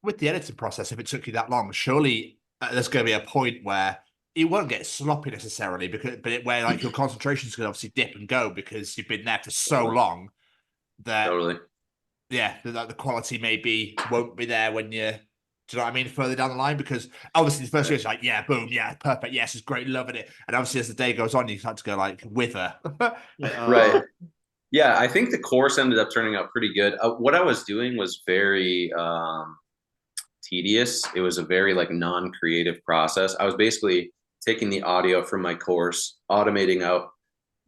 With the editing process, if it took you that long, surely there's going to be a point where it won't get sloppy necessarily, where like your concentration's going to obviously dip and go because you've been there for so long that totally. Yeah, the quality maybe won't be there when you're Do you know what I mean? Further down the line, because obviously the first year is like, yeah, boom, yeah, perfect, yes, it's great, loving it. And obviously as the day goes on, you start to go like wither. Right. Yeah, I think the course ended up turning out pretty good. What I was doing was very tedious. It was a very like non-creative process. I was basically taking the audio from my course, automating out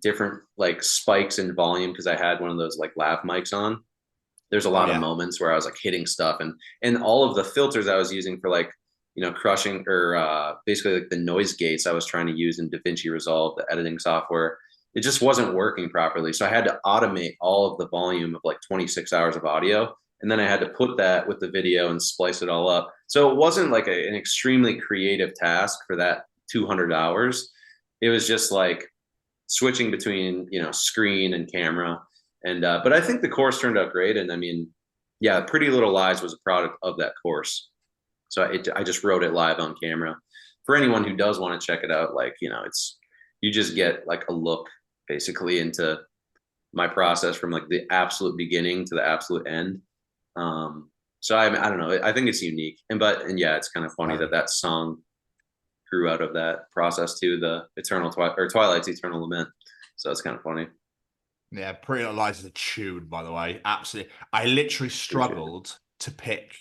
different like spikes in volume because I had one of those like lav mics on. There's a lot of moments where I was like hitting stuff, and all of the filters I was using for like, you know, crushing or basically like the noise gates I was trying to use in DaVinci Resolve, the editing software, it just wasn't working properly. So I had to automate all of the volume of like 26 hours of audio. And then I had to put that with the video and splice it all up. So it wasn't like an extremely creative task for that 200 hours. It was just like switching between, you know, screen and camera. And, but I think the course turned out great. And I mean, yeah, Pretty Little Lies was a product of that course. So I just wrote it live on camera. For anyone who does want to check it out, like, you know, you just get like a look basically into my process from like the absolute beginning to the absolute end. So I don't know. I think it's unique. And yeah, it's kind of funny that song grew out of that process too, the Twilight's Eternal Lament. So it's kind of funny. Yeah, Pretty Little Lies is a tune, by the way. Absolutely. I literally struggled to pick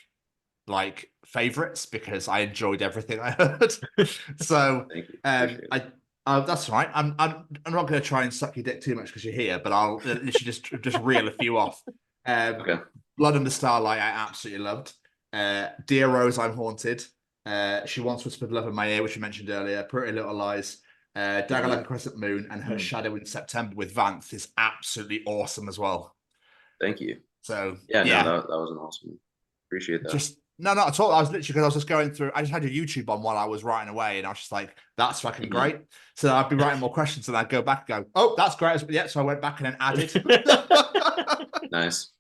like favorites because I enjoyed everything I heard. So that's right. I'm not going to try and suck your dick too much because you're here, but I'll literally just reel a few off. Okay. Blood Under Starlight, I absolutely loved. Dear Rose, I'm Haunted. She Once Whispered Love in My Ear, which you mentioned earlier. Pretty Little Lies. Dagger Like a Crescent Moon, and Her Shadow in September with Vance is absolutely awesome as well. Thank you. So no, that was an awesome. Appreciate that. Not at all. I was literally, because I was just going through, I just had your YouTube on while I was writing away, and I was just like, that's fucking great. So I'd be writing more questions, and I'd go back and go, oh, that's great. Yeah, so I went back and then added. Nice.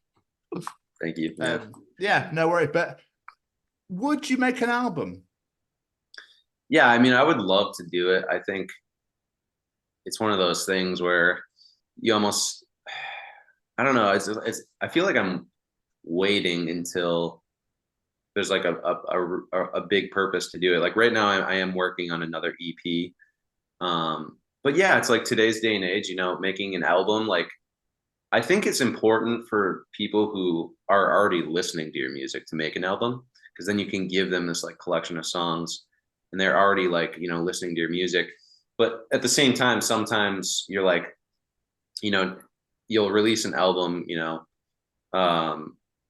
Thank you. Yeah, no worries. But would you make an album? Yeah, I mean, I would love to do it. I think it's one of those things where you almost, I don't know. I feel like I'm waiting until there's like a big purpose to do it. Like right now I am working on another EP. But yeah, it's like today's day and age, you know, making an album, like I think it's important for people who are already listening to your music to make an album, because then you can give them this like collection of songs and they're already like, you know, listening to your music. But at the same time, sometimes you're like, you know, you'll release an album, you know,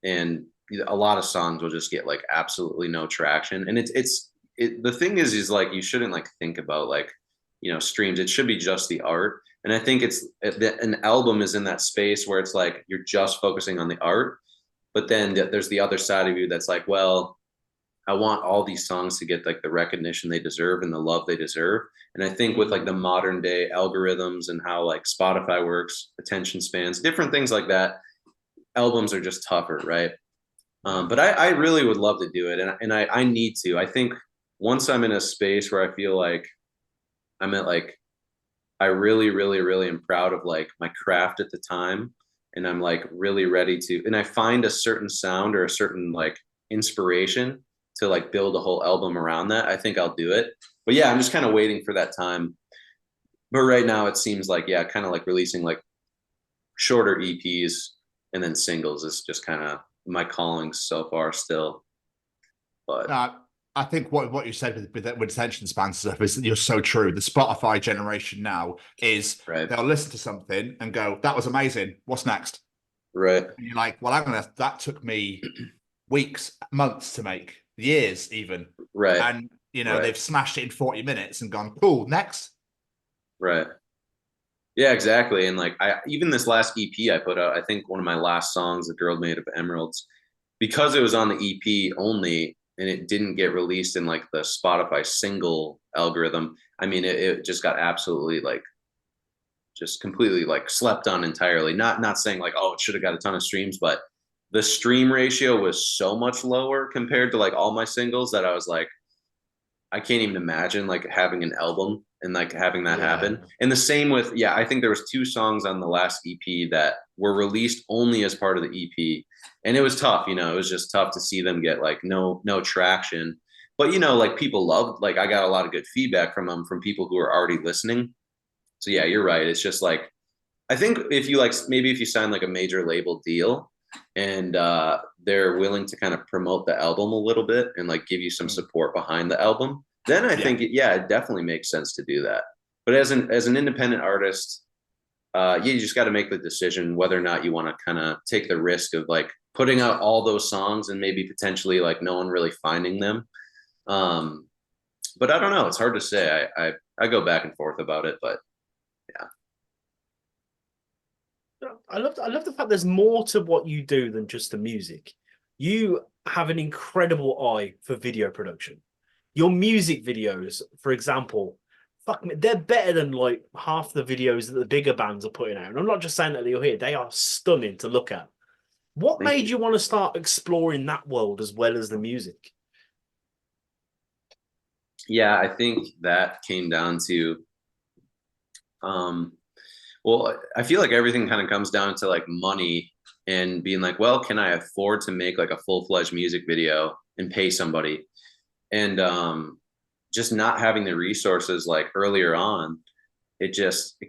and a lot of songs will just get like absolutely no traction. And the thing is like, you shouldn't like think about like, you know, streams. It should be just the art. And I think an album is in that space where it's like, you're just focusing on the art, but then there's the other side of you that's like, well, I want all these songs to get like the recognition they deserve and the love they deserve. And I think with like the modern day algorithms and how like Spotify works, attention spans, different things like that, albums are just tougher, right? But I really would love to do it. And I need to. I think once I'm in a space where I feel like I'm at like, I really, really, really am proud of like my craft at the time. And I'm like really ready to, and I find a certain sound or a certain like inspiration to like build a whole album around that, I think I'll do it. But yeah, I'm just kind of waiting for that time. But right now it seems like, yeah, kind of like releasing like shorter EPs and then singles is just kind of my calling so far still. But I think what you said with attention span stuff is that you're so true. The Spotify generation now is they'll listen to something and go, that was amazing. What's next? Right. And you're like, well, that took me weeks, months to make, years even. Right. And, you know, they've smashed it in 40 minutes and gone, cool, next. Right. Yeah, exactly. And like, even this last EP I put out, I think one of my last songs, The Girl Made of Emeralds, because it was on the EP only, and it didn't get released in like the Spotify single algorithm. I mean, it just got absolutely like, just completely like slept on entirely. Not saying like, oh, it should have got a ton of streams, but the stream ratio was so much lower compared to like all my singles that I was like, I can't even imagine like having an album and like having that Yeah. happen. And the same with, I think there was 2 songs on the last EP that were released only as part of the EP. And it was tough, it was just tough to see them get like no traction. But, like people loved, like I got a lot of good feedback from them, from people who are already listening. So yeah, you're right. It's just like, I think if you like, maybe if you sign like a major label deal and they're willing to kind of promote the album a little bit and like give you some support behind the album, then I think it definitely makes sense to do that. But as an independent artist, you just got to make the decision whether or not you want to kind of take the risk of like putting out all those songs and maybe potentially like no one really finding them. But I don't know. It's hard to say. I go back and forth about it, but yeah. I love the fact there's more to what you do than just the music. You have an incredible eye for video production. Your music videos, for example, fuck me, they're better than like half the videos that the bigger bands are putting out. And I'm not just saying that you're here; they are stunning to look at. What made you want to start exploring that world as well as the music? Yeah, I think that came down to, well, I feel like everything kind of comes down to like money and being like, well, can I afford to make like a full-fledged music video and pay somebody? And just not having the resources like earlier on, it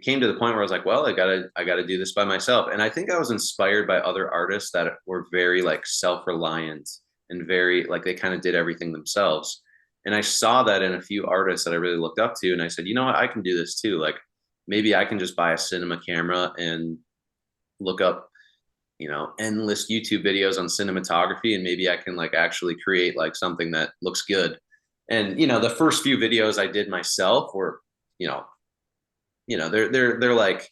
came to the point where I was like, well, I gotta do this by myself. And I think I was inspired by other artists that were very like self-reliant and very like they kind of did everything themselves. And I saw that in a few artists that I really looked up to. And I said, you know what, I can do this too. Like maybe I can just buy a cinema camera and look up, endless YouTube videos on cinematography. And maybe I can like actually create like something that looks good. And, the first few videos I did myself were, they're like,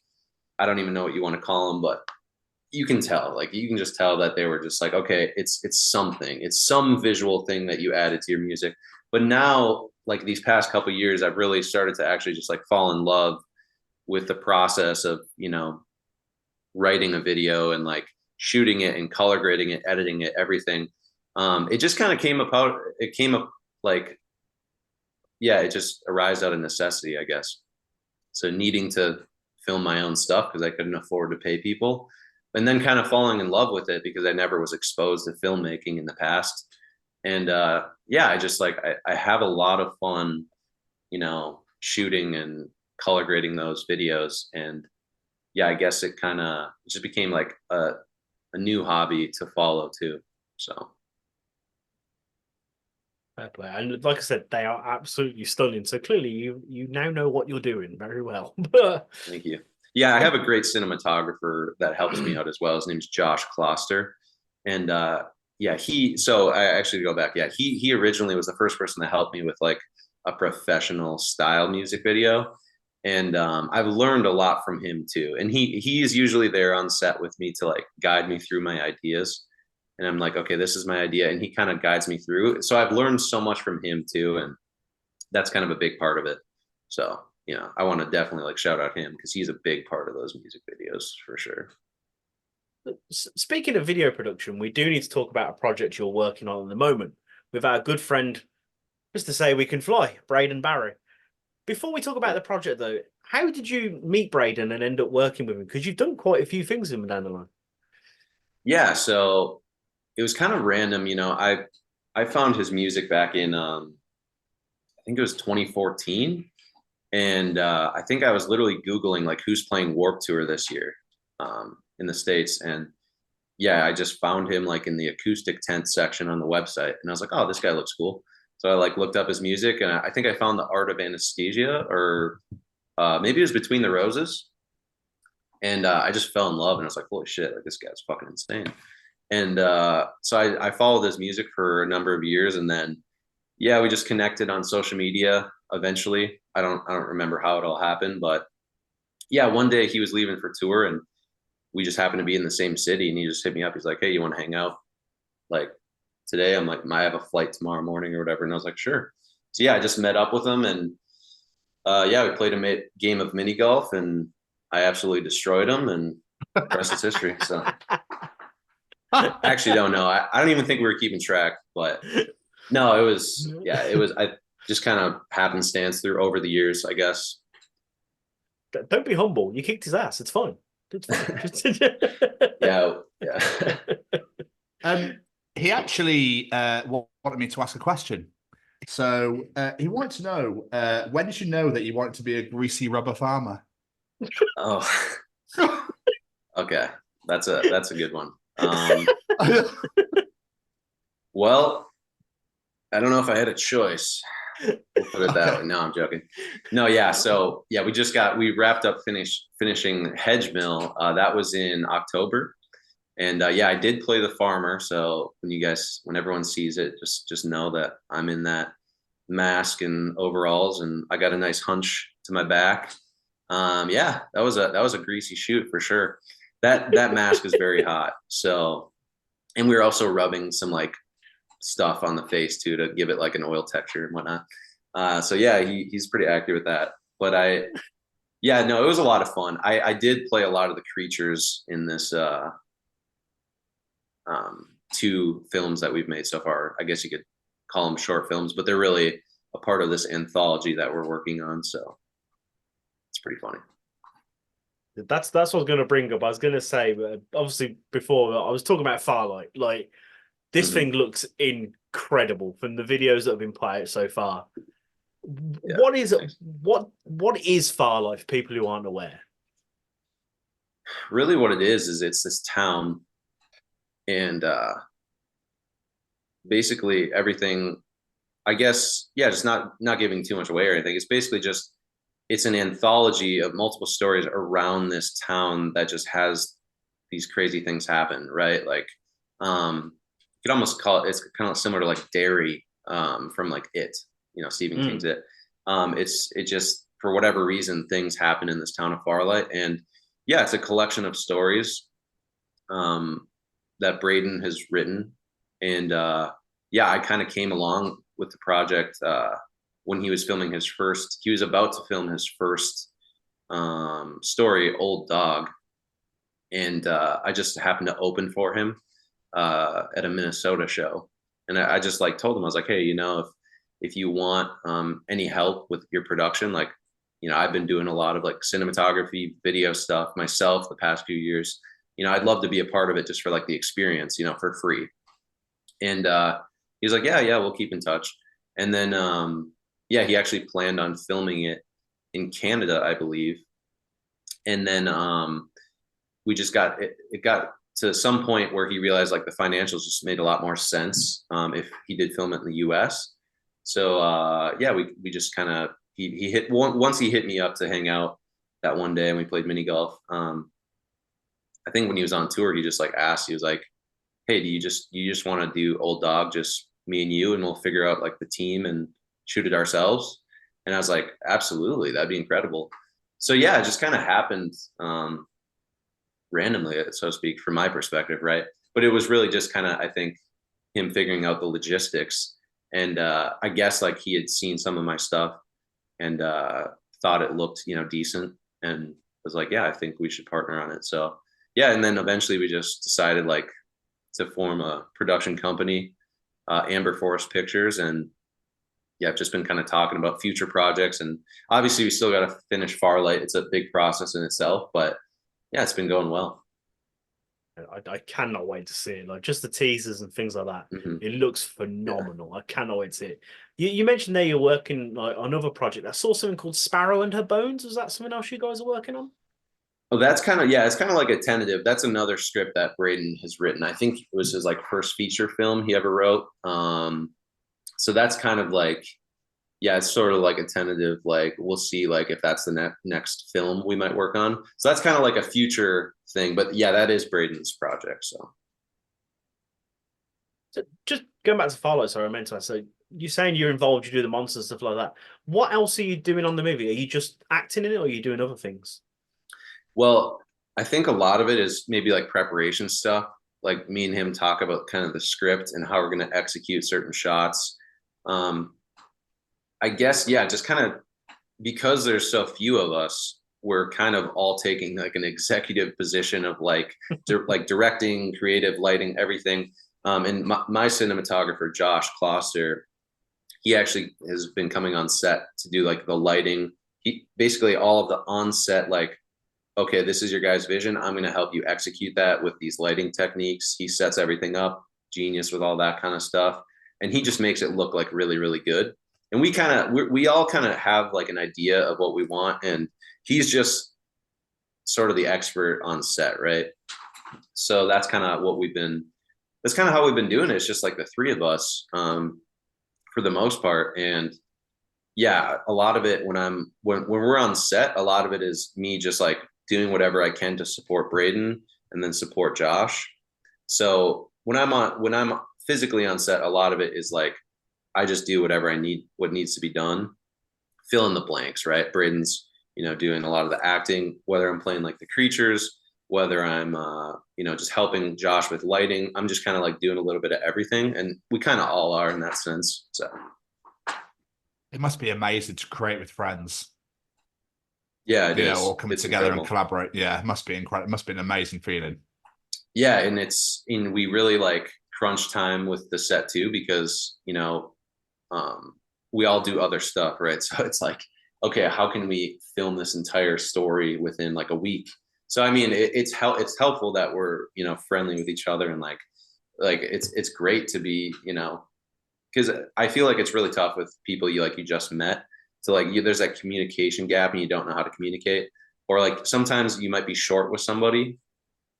I don't even know what you want to call them, but you can just tell that they were just like, okay, it's something, it's some visual thing that you added to your music. But now, like these past couple of years, I've really started to actually just like fall in love with the process of, writing a video and like shooting it and color grading it, editing it, everything. It just kind of came up like, it just arose out of necessity, I guess. So needing to film my own stuff because I couldn't afford to pay people, and then kind of falling in love with it because I never was exposed to filmmaking in the past. And I just like, I have a lot of fun, shooting and color grading those videos. And I guess it kind of just became like a new hobby to follow too. So. Fair play. And like I said, they are absolutely stunning. So clearly you now know what you're doing very well. Thank you. Yeah, I have a great cinematographer that helps me out as well. His name's Josh Kloster. And I actually go back. Yeah, he originally was the first person to help me with like a professional style music video. And I've learned a lot from him too. And he's usually there on set with me to like guide me through my ideas. And I'm like, okay, this is my idea. And he kind of guides me through. So I've learned so much from him too. And that's kind of a big part of it. So, I want to definitely like shout out him because he's a big part of those music videos for sure. Speaking of video production, we do need to talk about a project you're working on at the moment with our good friend, just to say we can fly, Braden Barrie. Before we talk about the project though, how did you meet Braden and end up working with him? Because you've done quite a few things with him down the line. Yeah, so it was kind of random, I found his music back in I think it was 2014. And I think I was literally Googling like who's playing Warped Tour this year in the States. And I just found him like in the acoustic tent section on the website. And I was like, oh, this guy looks cool. So I like looked up his music and I think I found The Art of Anesthesia, or maybe it was Between the Roses. And I just fell in love and I was like, holy shit, like this guy's fucking insane. And so I followed his music for a number of years. And then, we just connected on social media eventually. I don't remember how it all happened, but one day he was leaving for tour and we just happened to be in the same city and he just hit me up. He's like, hey, you want to hang out like today? I'm like, I have a flight tomorrow morning or whatever. And I was like, sure. So I just met up with him and we played a game of mini golf and I absolutely destroyed him and the rest is history. So I actually don't know. I don't even think we were keeping track, but no, it was just kind of happenstance through over the years, I guess. Don't be humble. You kicked his ass. It's fine. It's fine. Yeah. He actually wanted me to ask a question. So he wanted to know, when did you know that you wanted to be a greasy rubber farmer? Oh, okay. That's a good one. Well, I don't know if I had a choice. We'll put it that way. No, I'm joking. No, yeah. So yeah, we wrapped up finishing Hedge Mill. That was in October. And yeah, I did play the farmer. So when everyone sees it, just know that I'm in that mask and overalls, and I got a nice hunch to my back. Yeah, that was a greasy shoot for sure. That mask is very hot. So, and we were also rubbing some like stuff on the face too to give it like an oil texture and whatnot. So yeah, he's pretty accurate with that. But it was a lot of fun. I did play a lot of the creatures in this 2 films that we've made so far. I guess you could call them short films, but they're really a part of this anthology that we're working on. So it's pretty funny. That's what I was going to bring up. I was going to say, obviously, before I was talking about Farlight. Like, this thing looks incredible from the videos that have been put out so far. Yeah, what is Farlight for people who aren't aware? Really, what it is it's this town, and basically everything. I guess, yeah, just not giving too much away or anything. It's basically just, it's an anthology of multiple stories around this town that just has these crazy things happen, right? Like, you could almost call it, it's kind of similar to like Derry from like It, Stephen King's It. It just, for whatever reason, things happen in this town of Farlight. And yeah, it's a collection of stories that Braden has written. And yeah, I kind of came along with the project when he was filming he was about to film his first story, Old Dog. And I just happened to open for him at a Minnesota show. And I just like told him, I was like, hey, if you want any help with your production, like, I've been doing a lot of like cinematography, video stuff myself the past few years. I'd love to be a part of it just for like the experience, for free. And he was like, yeah, we'll keep in touch. And then, he actually planned on filming it in Canada, I believe. And then we just got to some point where he realized like the financials just made a lot more sense if he did film it in the US. So we just kind of, once he hit me up to hang out that one day and we played mini golf. I think when he was on tour, he just like asked, he was like, hey, do you just want to do Old Dog, just me and you, and we'll figure out like the team and shoot it ourselves? And I was like, absolutely, that'd be incredible. So yeah, it just kind of happened randomly, so to speak, from my perspective, right? But it was really just kind of, I think, him figuring out the logistics. And I guess like he had seen some of my stuff and thought it looked, decent, and was like, yeah, I think we should partner on it. So yeah, and then eventually we just decided like to form a production company, Amber Forest Pictures, and yeah, I've just been kind of talking about future projects. And obviously we still got to finish Farlight. It's a big process in itself, but yeah, it's been going well. I cannot wait to see it. Like, just the teasers and things like that. It looks phenomenal. Yeah. I cannot wait to see it. You mentioned there you're working like on another project. I saw something called Sparrow and Her Bones. Was that something else you guys are working on? Oh, that's kind of, yeah, it's kind of like a tentative. That's another script that Braden has written. I think it was his like first feature film he ever wrote. So that's kind of like, yeah, it's sort of like a tentative, like we'll see like if that's the next film we might work on. So that's kind of like a future thing. But yeah, that is Braden's project. So just going back to Farlight, sorry, I meant to ask. So you're saying you're involved, you do the monsters, stuff like that. What else are you doing on the movie? Are you just acting in it, or are you doing other things? Well, I think a lot of it is maybe like preparation stuff. Like me and him talk about kind of the script and how we're going to execute certain shots. I guess, yeah, just kind of because there's so few of us, we're kind of all taking like an executive position of like, like directing, creative, lighting, everything. And my cinematographer, Josh Kloster, he actually has been coming on set to do like the lighting. He basically all of the on set, like, okay, this is your guys' vision. I'm going to help you execute that with these lighting techniques. He sets everything up, genius with all that kind of stuff. And he just makes it look like really, really good. And we all kind of have like an idea of what we want. And he's just sort of the expert on set, right? So that's kind of how we've been doing it. It's just like the three of us for the most part. And yeah, a lot of it when we're on set, a lot of it is me just like doing whatever I can to support Braden and then support Josh. So when I'm physically on set, a lot of it is like I just do whatever what needs to be done, fill in the blanks, right? Braden's, doing a lot of the acting, whether I'm playing like the creatures, whether I'm just helping Josh with lighting. I'm just kind of like doing a little bit of everything, and we kind of all are in that sense. So it must be amazing to create with friends. Yeah, it is. All coming together incredible. And collaborate. Yeah, it must be incredible. It must be an amazing feeling. Yeah, and we really like crunch time with the set too, because we all do other stuff, right? So it's like, okay, how can we film this entire story within like a week? So I mean, it's helpful that we're friendly with each other, and like it's great to be because I feel like it's really tough with people you just met. So like there's that communication gap, and you don't know how to communicate, or like sometimes you might be short with somebody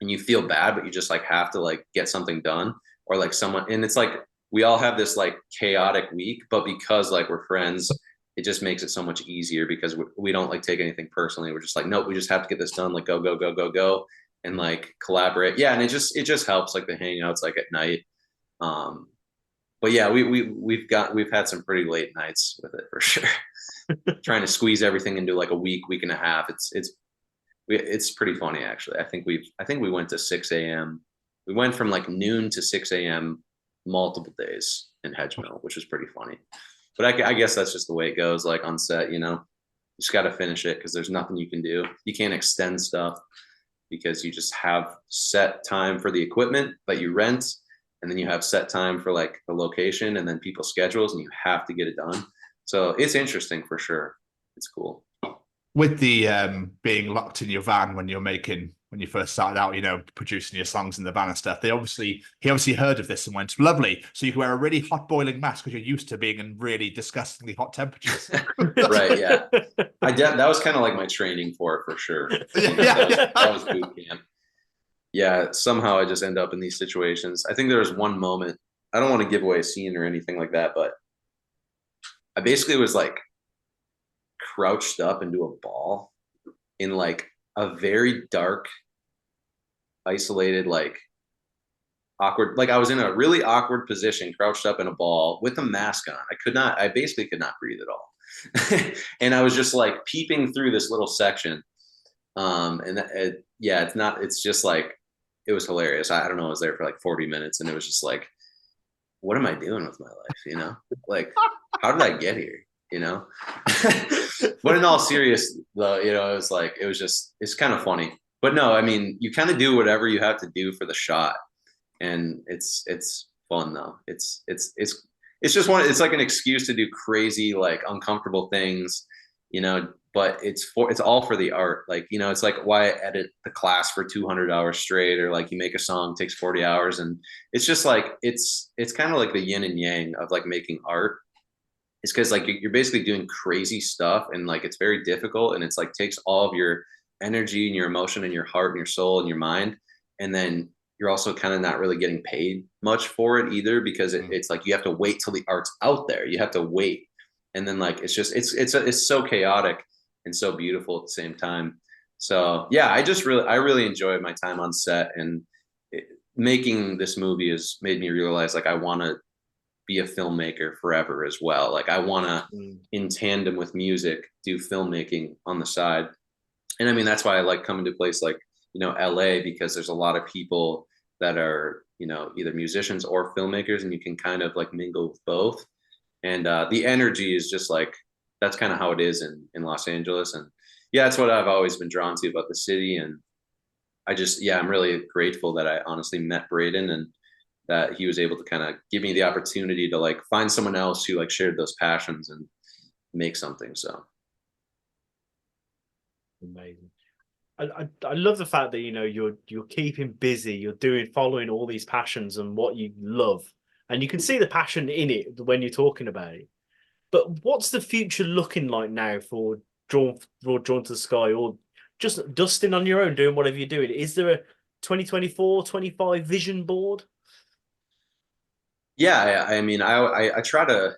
and you feel bad, but you just like have to like get something done, or like someone, and it's like we all have this like chaotic week, but because like we're friends, it just makes it so much easier because we don't like take anything personally. We're just like, nope, we just have to get this done. Like go, and like collaborate. Yeah. And it just helps like the hangouts like at night. But yeah, we've had some pretty late nights with it for sure. Trying to squeeze everything into like a week and a half. It's pretty funny actually. I think we went to 6 a.m. We went from like noon to 6 a.m. multiple days in Hedgemill, which was pretty funny. But I guess that's just the way it goes, like on set, you just got to finish it because there's nothing you can do. You can't extend stuff because you just have set time for the equipment that you rent, and then you have set time for like the location and then people's schedules, and you have to get it done. So it's interesting for sure. It's cool. With the being locked in your van when you first started out, producing your songs in the van and stuff, he obviously heard of this and went, lovely. So you can wear a really hot boiling mask because you're used to being in really disgustingly hot temperatures. Right. Yeah. That was kind of like my training for sure. That was boot camp. Yeah. Somehow I just end up in these situations. I think there was one moment, I don't want to give away a scene or anything like that, but I basically was like crouched up into a ball in like a very dark, isolated, like awkward, like I was in a really awkward position, crouched up in a ball with a mask on. I basically could not breathe at all. And I was just like peeping through this little section. It's just like, it was hilarious. I don't know. I was there for like 40 minutes and it was just like, what am I doing with my life? Like, how did I get here? But in all seriousness, though, it's kind of funny. But no, I mean, you kind of do whatever you have to do for the shot, and it's fun though. It's just it's like an excuse to do crazy, like uncomfortable things, but it's all for the art. Like, it's like why I edit the class for 200 hours straight, or like you make a song takes 40 hours. And it's just like, it's kind of like the yin and yang of like making art. It's because like you're basically doing crazy stuff, and like it's very difficult, and it's like takes all of your energy and your emotion and your heart and your soul and your mind, and then you're also kind of not really getting paid much for it either, because it's like you have to wait till the art's out there. You have to wait, and then like it's so chaotic and so beautiful at the same time. So yeah, I really enjoyed my time on set, and making this movie has made me realize like I want to be a filmmaker forever as well. Like I want to, in tandem with music, do filmmaking on the side. And I mean, that's why I like coming to a place like, LA, because there's a lot of people that are, either musicians or filmmakers, and you can kind of like mingle with both. And the energy is just like, that's kind of how it is in Los Angeles. And yeah, that's what I've always been drawn to about the city. And I'm really grateful that I honestly met Braden, and that he was able to kind of give me the opportunity to like find someone else who like shared those passions and make something. So amazing. I love the fact that you're keeping busy, you're following all these passions and what you love, and you can see the passion in it when you're talking about it. But what's the future looking like now for Drawn to the Sky, or just Dustin on your own doing whatever you're doing? Is there a 2024-25 vision board? Yeah, I mean, I try to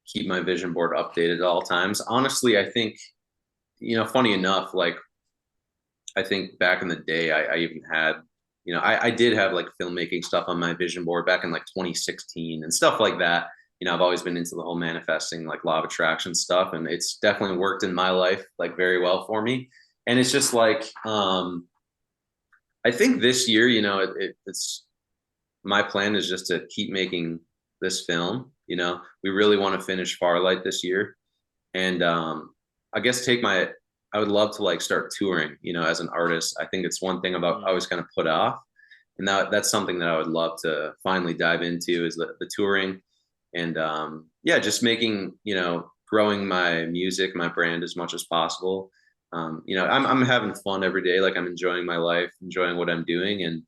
keep my vision board updated at all times. Honestly, I think, funny enough, like I think back in the day, I even had, I did have like filmmaking stuff on my vision board back in like 2016 and stuff like that. I've always been into the whole manifesting, like law of attraction stuff, and it's definitely worked in my life like very well for me. And it's just like, I think this year, it's my plan is just to keep making this film. We really want to finish Farlight this year, and I guess I would love to like start touring. As an artist, I think it's one thing about I always kind of put off, and that's something that I would love to finally dive into is the touring. And just making, growing my music, my brand as much as possible. I'm having fun every day. Like I'm enjoying my life, enjoying what I'm doing. And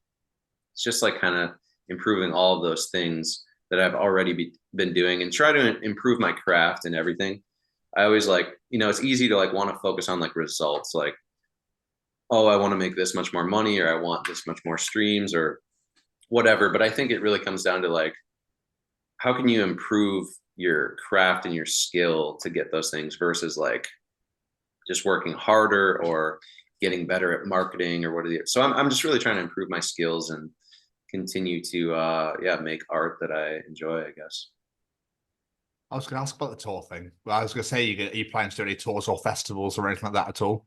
it's just like kind of improving all of those things that I've already been doing and try to improve my craft and everything. I always like, it's easy to like want to focus on like results, like, oh, I want to make this much more money, or I want this much more streams or whatever. But I think it really comes down to like, how can you improve your craft and your skill to get those things versus like just working harder or getting better at marketing or so I'm just really trying to improve my skills and continue to make art that I enjoy, I guess. I was going to ask about the tour thing. Well, I was going to say, are you planning to do any tours or festivals or anything like that at all?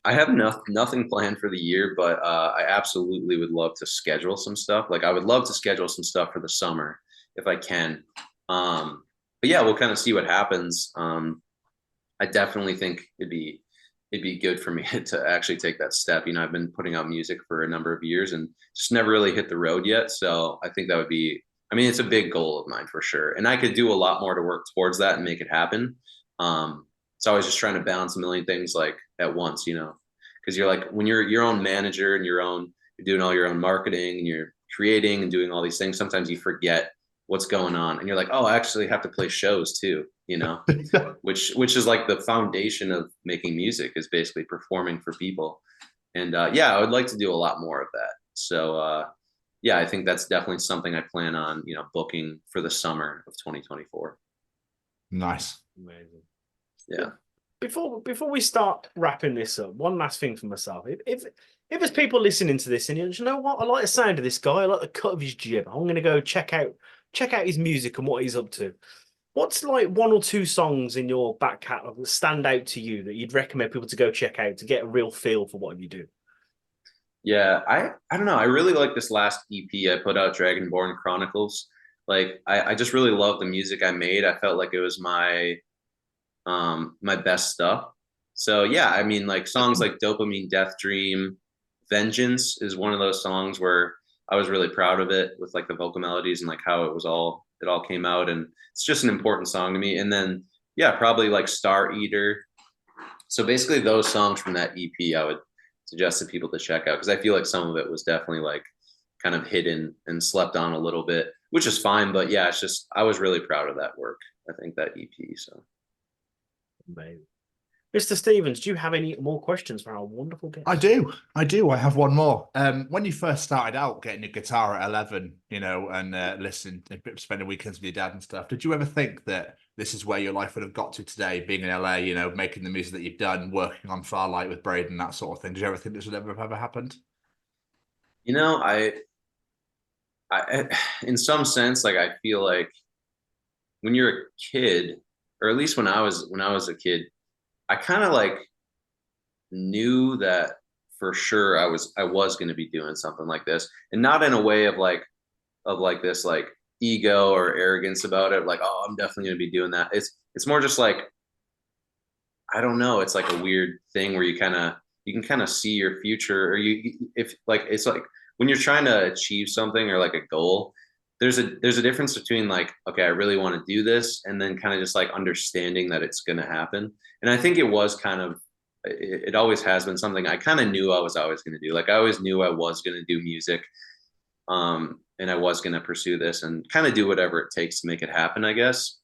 I have nothing planned for the year, but I absolutely would love to schedule some stuff. Like I would love to schedule some stuff for the summer if I can. But yeah, we'll kind of see what happens. I definitely think it'd be good for me to actually take that step. I've been putting out music for a number of years and just never really hit the road yet. So I think that would be, it's a big goal of mine for sure. And I could do a lot more to work towards that and make it happen. So I was just trying to balance a million things like at once, because you're like, when you're your own manager and you're doing all your own marketing and you're creating and doing all these things, sometimes you forget what's going on and you're like, oh, I actually have to play shows too, which is like the foundation of making music is basically performing for people. And I would like to do a lot more of that. So I think that's definitely something I plan on, booking for the summer of 2024. Nice. Amazing. Yeah. Before we start wrapping this up, one last thing for myself. If there's people listening to this and you know what, I like the sound of this guy, I like the cut of his jib, I'm going to go check out his music and what he's up to. What's like one or two songs in your back catalog that stand out to you that you'd recommend people to go check out to get a real feel for what you do? Yeah, I don't know. I really like this last EP I put out, Dragonborn Chronicles. Like I just really love the music I made. I felt like it was my best stuff. So yeah, like songs like Dopamine Death Dream, Vengeance is one of those songs where I was really proud of it with like the vocal melodies and like how it all came out. And it's just an important song to me. And then, probably like Star Eater. So basically those songs from that EP, I would suggest to people to check out. Cause I feel like some of it was definitely like kind of hidden and slept on a little bit, which is fine. But yeah, it's just, I was really proud of that work. I think that EP. So. Amazing. Mr. Stevens, do you have any more questions for our wonderful guest? I do. I have one more. When you first started out getting your guitar at 11, and listening, spending weekends with your dad and stuff, did you ever think that this is where your life would have got to today, being in LA, making the music that you've done, working on Farlight with Braden, that sort of thing? Did you ever think this would ever have ever happened? I in some sense, like I feel like when you're a kid, or at least when I was a kid, I kind of like knew that for sure I was going to be doing something like this, and not in a way of this like ego or arrogance about it. Like, oh, I'm definitely going to be doing that. It's more just like, I don't know. It's like a weird thing where you can kind of see your future, or it's like when you're trying to achieve something or like a goal, there's a difference between like, okay, I really want to do this, and then kind of just like understanding that it's going to happen. And I think it was kind of, it always has been something I kind of knew I was always going to do. Like I always knew I was going to do music, and I was going to pursue this and kind of do whatever it takes to make it happen, I guess,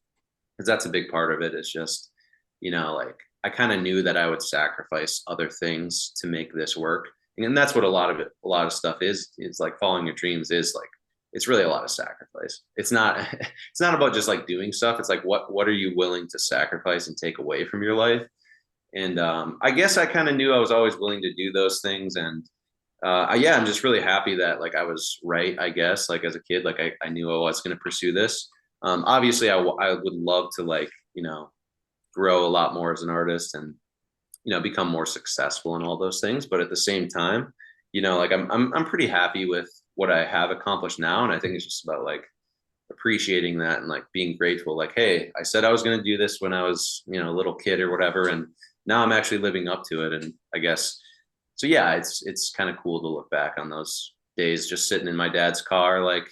because that's a big part of it. It's just, like I kind of knew that I would sacrifice other things to make this work. And that's what a lot of stuff is like following your dreams is like, it's really a lot of sacrifice. It's not about just like doing stuff. It's like, what are you willing to sacrifice and take away from your life? And I guess I kind of knew I was always willing to do those things. And I'm just really happy that like I was right, I guess, like as a kid, like I knew I was going to pursue this. Obviously I would love to like, grow a lot more as an artist and, become more successful in all those things. But at the same time, like I'm pretty happy with what I have accomplished now. And I think it's just about like appreciating that and like being grateful. Like, hey, I said I was going to do this when I was, a little kid or whatever. And now I'm actually living up to it. And I guess, so yeah, it's kind of cool to look back on those days, just sitting in my dad's car, like,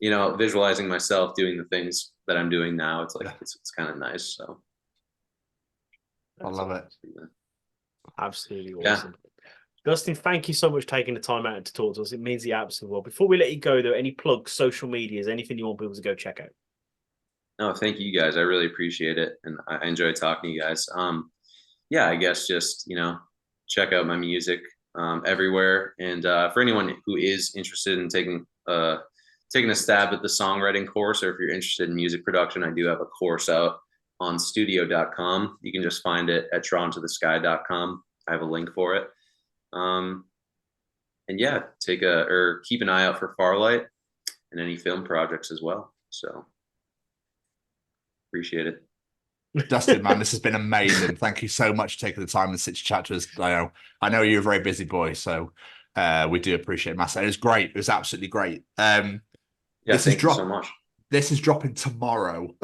visualizing myself doing the things that I'm doing now. It's like, it's kind of nice. So. I love it. Absolutely awesome. Yeah. Dustin, thank you so much for taking the time out to talk to us. It means the absolute world. Before we let you go, though, any plugs, social medias, anything you want people to go check out? No, thank you guys. I really appreciate it. And I enjoy talking to you guys. I guess just, check out my music everywhere. And for anyone who is interested in taking a stab at the songwriting course, or if you're interested in music production, I do have a course out on studio.com. You can just find it at trontothesky.com. I have a link for it. Keep an eye out for Farlight and any film projects as well. So appreciate it. Dustin, man, this has been amazing. Thank you so much for taking the time and sit to chat to us. I know you're a very busy boy, so we do appreciate it massively. It was great. It was absolutely great. Thank you so much. This is dropping tomorrow.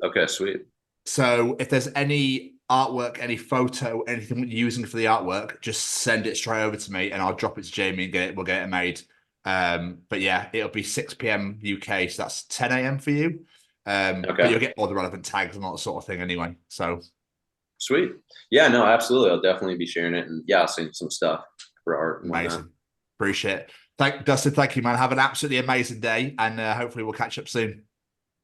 Okay, sweet. So if there's any artwork, any photo, anything you're using for the artwork, just send it straight over to me and I'll drop it to Jamie and we'll get it made. But yeah, it'll be 6 p.m. UK, so that's 10 a.m. for you. But you'll get all the relevant tags and all that sort of thing anyway. So sweet. Yeah, no, absolutely. I'll definitely be sharing it. And yeah, I'll send you some stuff for art. Amazing. Appreciate it. Dustin, thank you, man. Have an absolutely amazing day. And hopefully we'll catch up soon.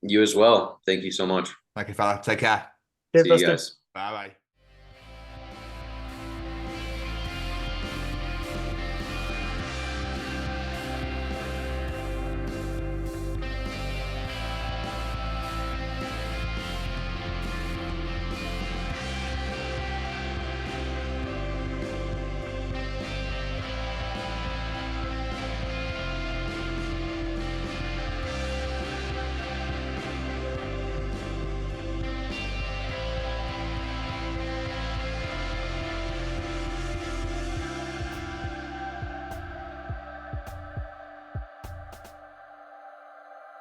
You as well. Thank you so much. Thank you, fella. Take care. See you guys. Bye-bye.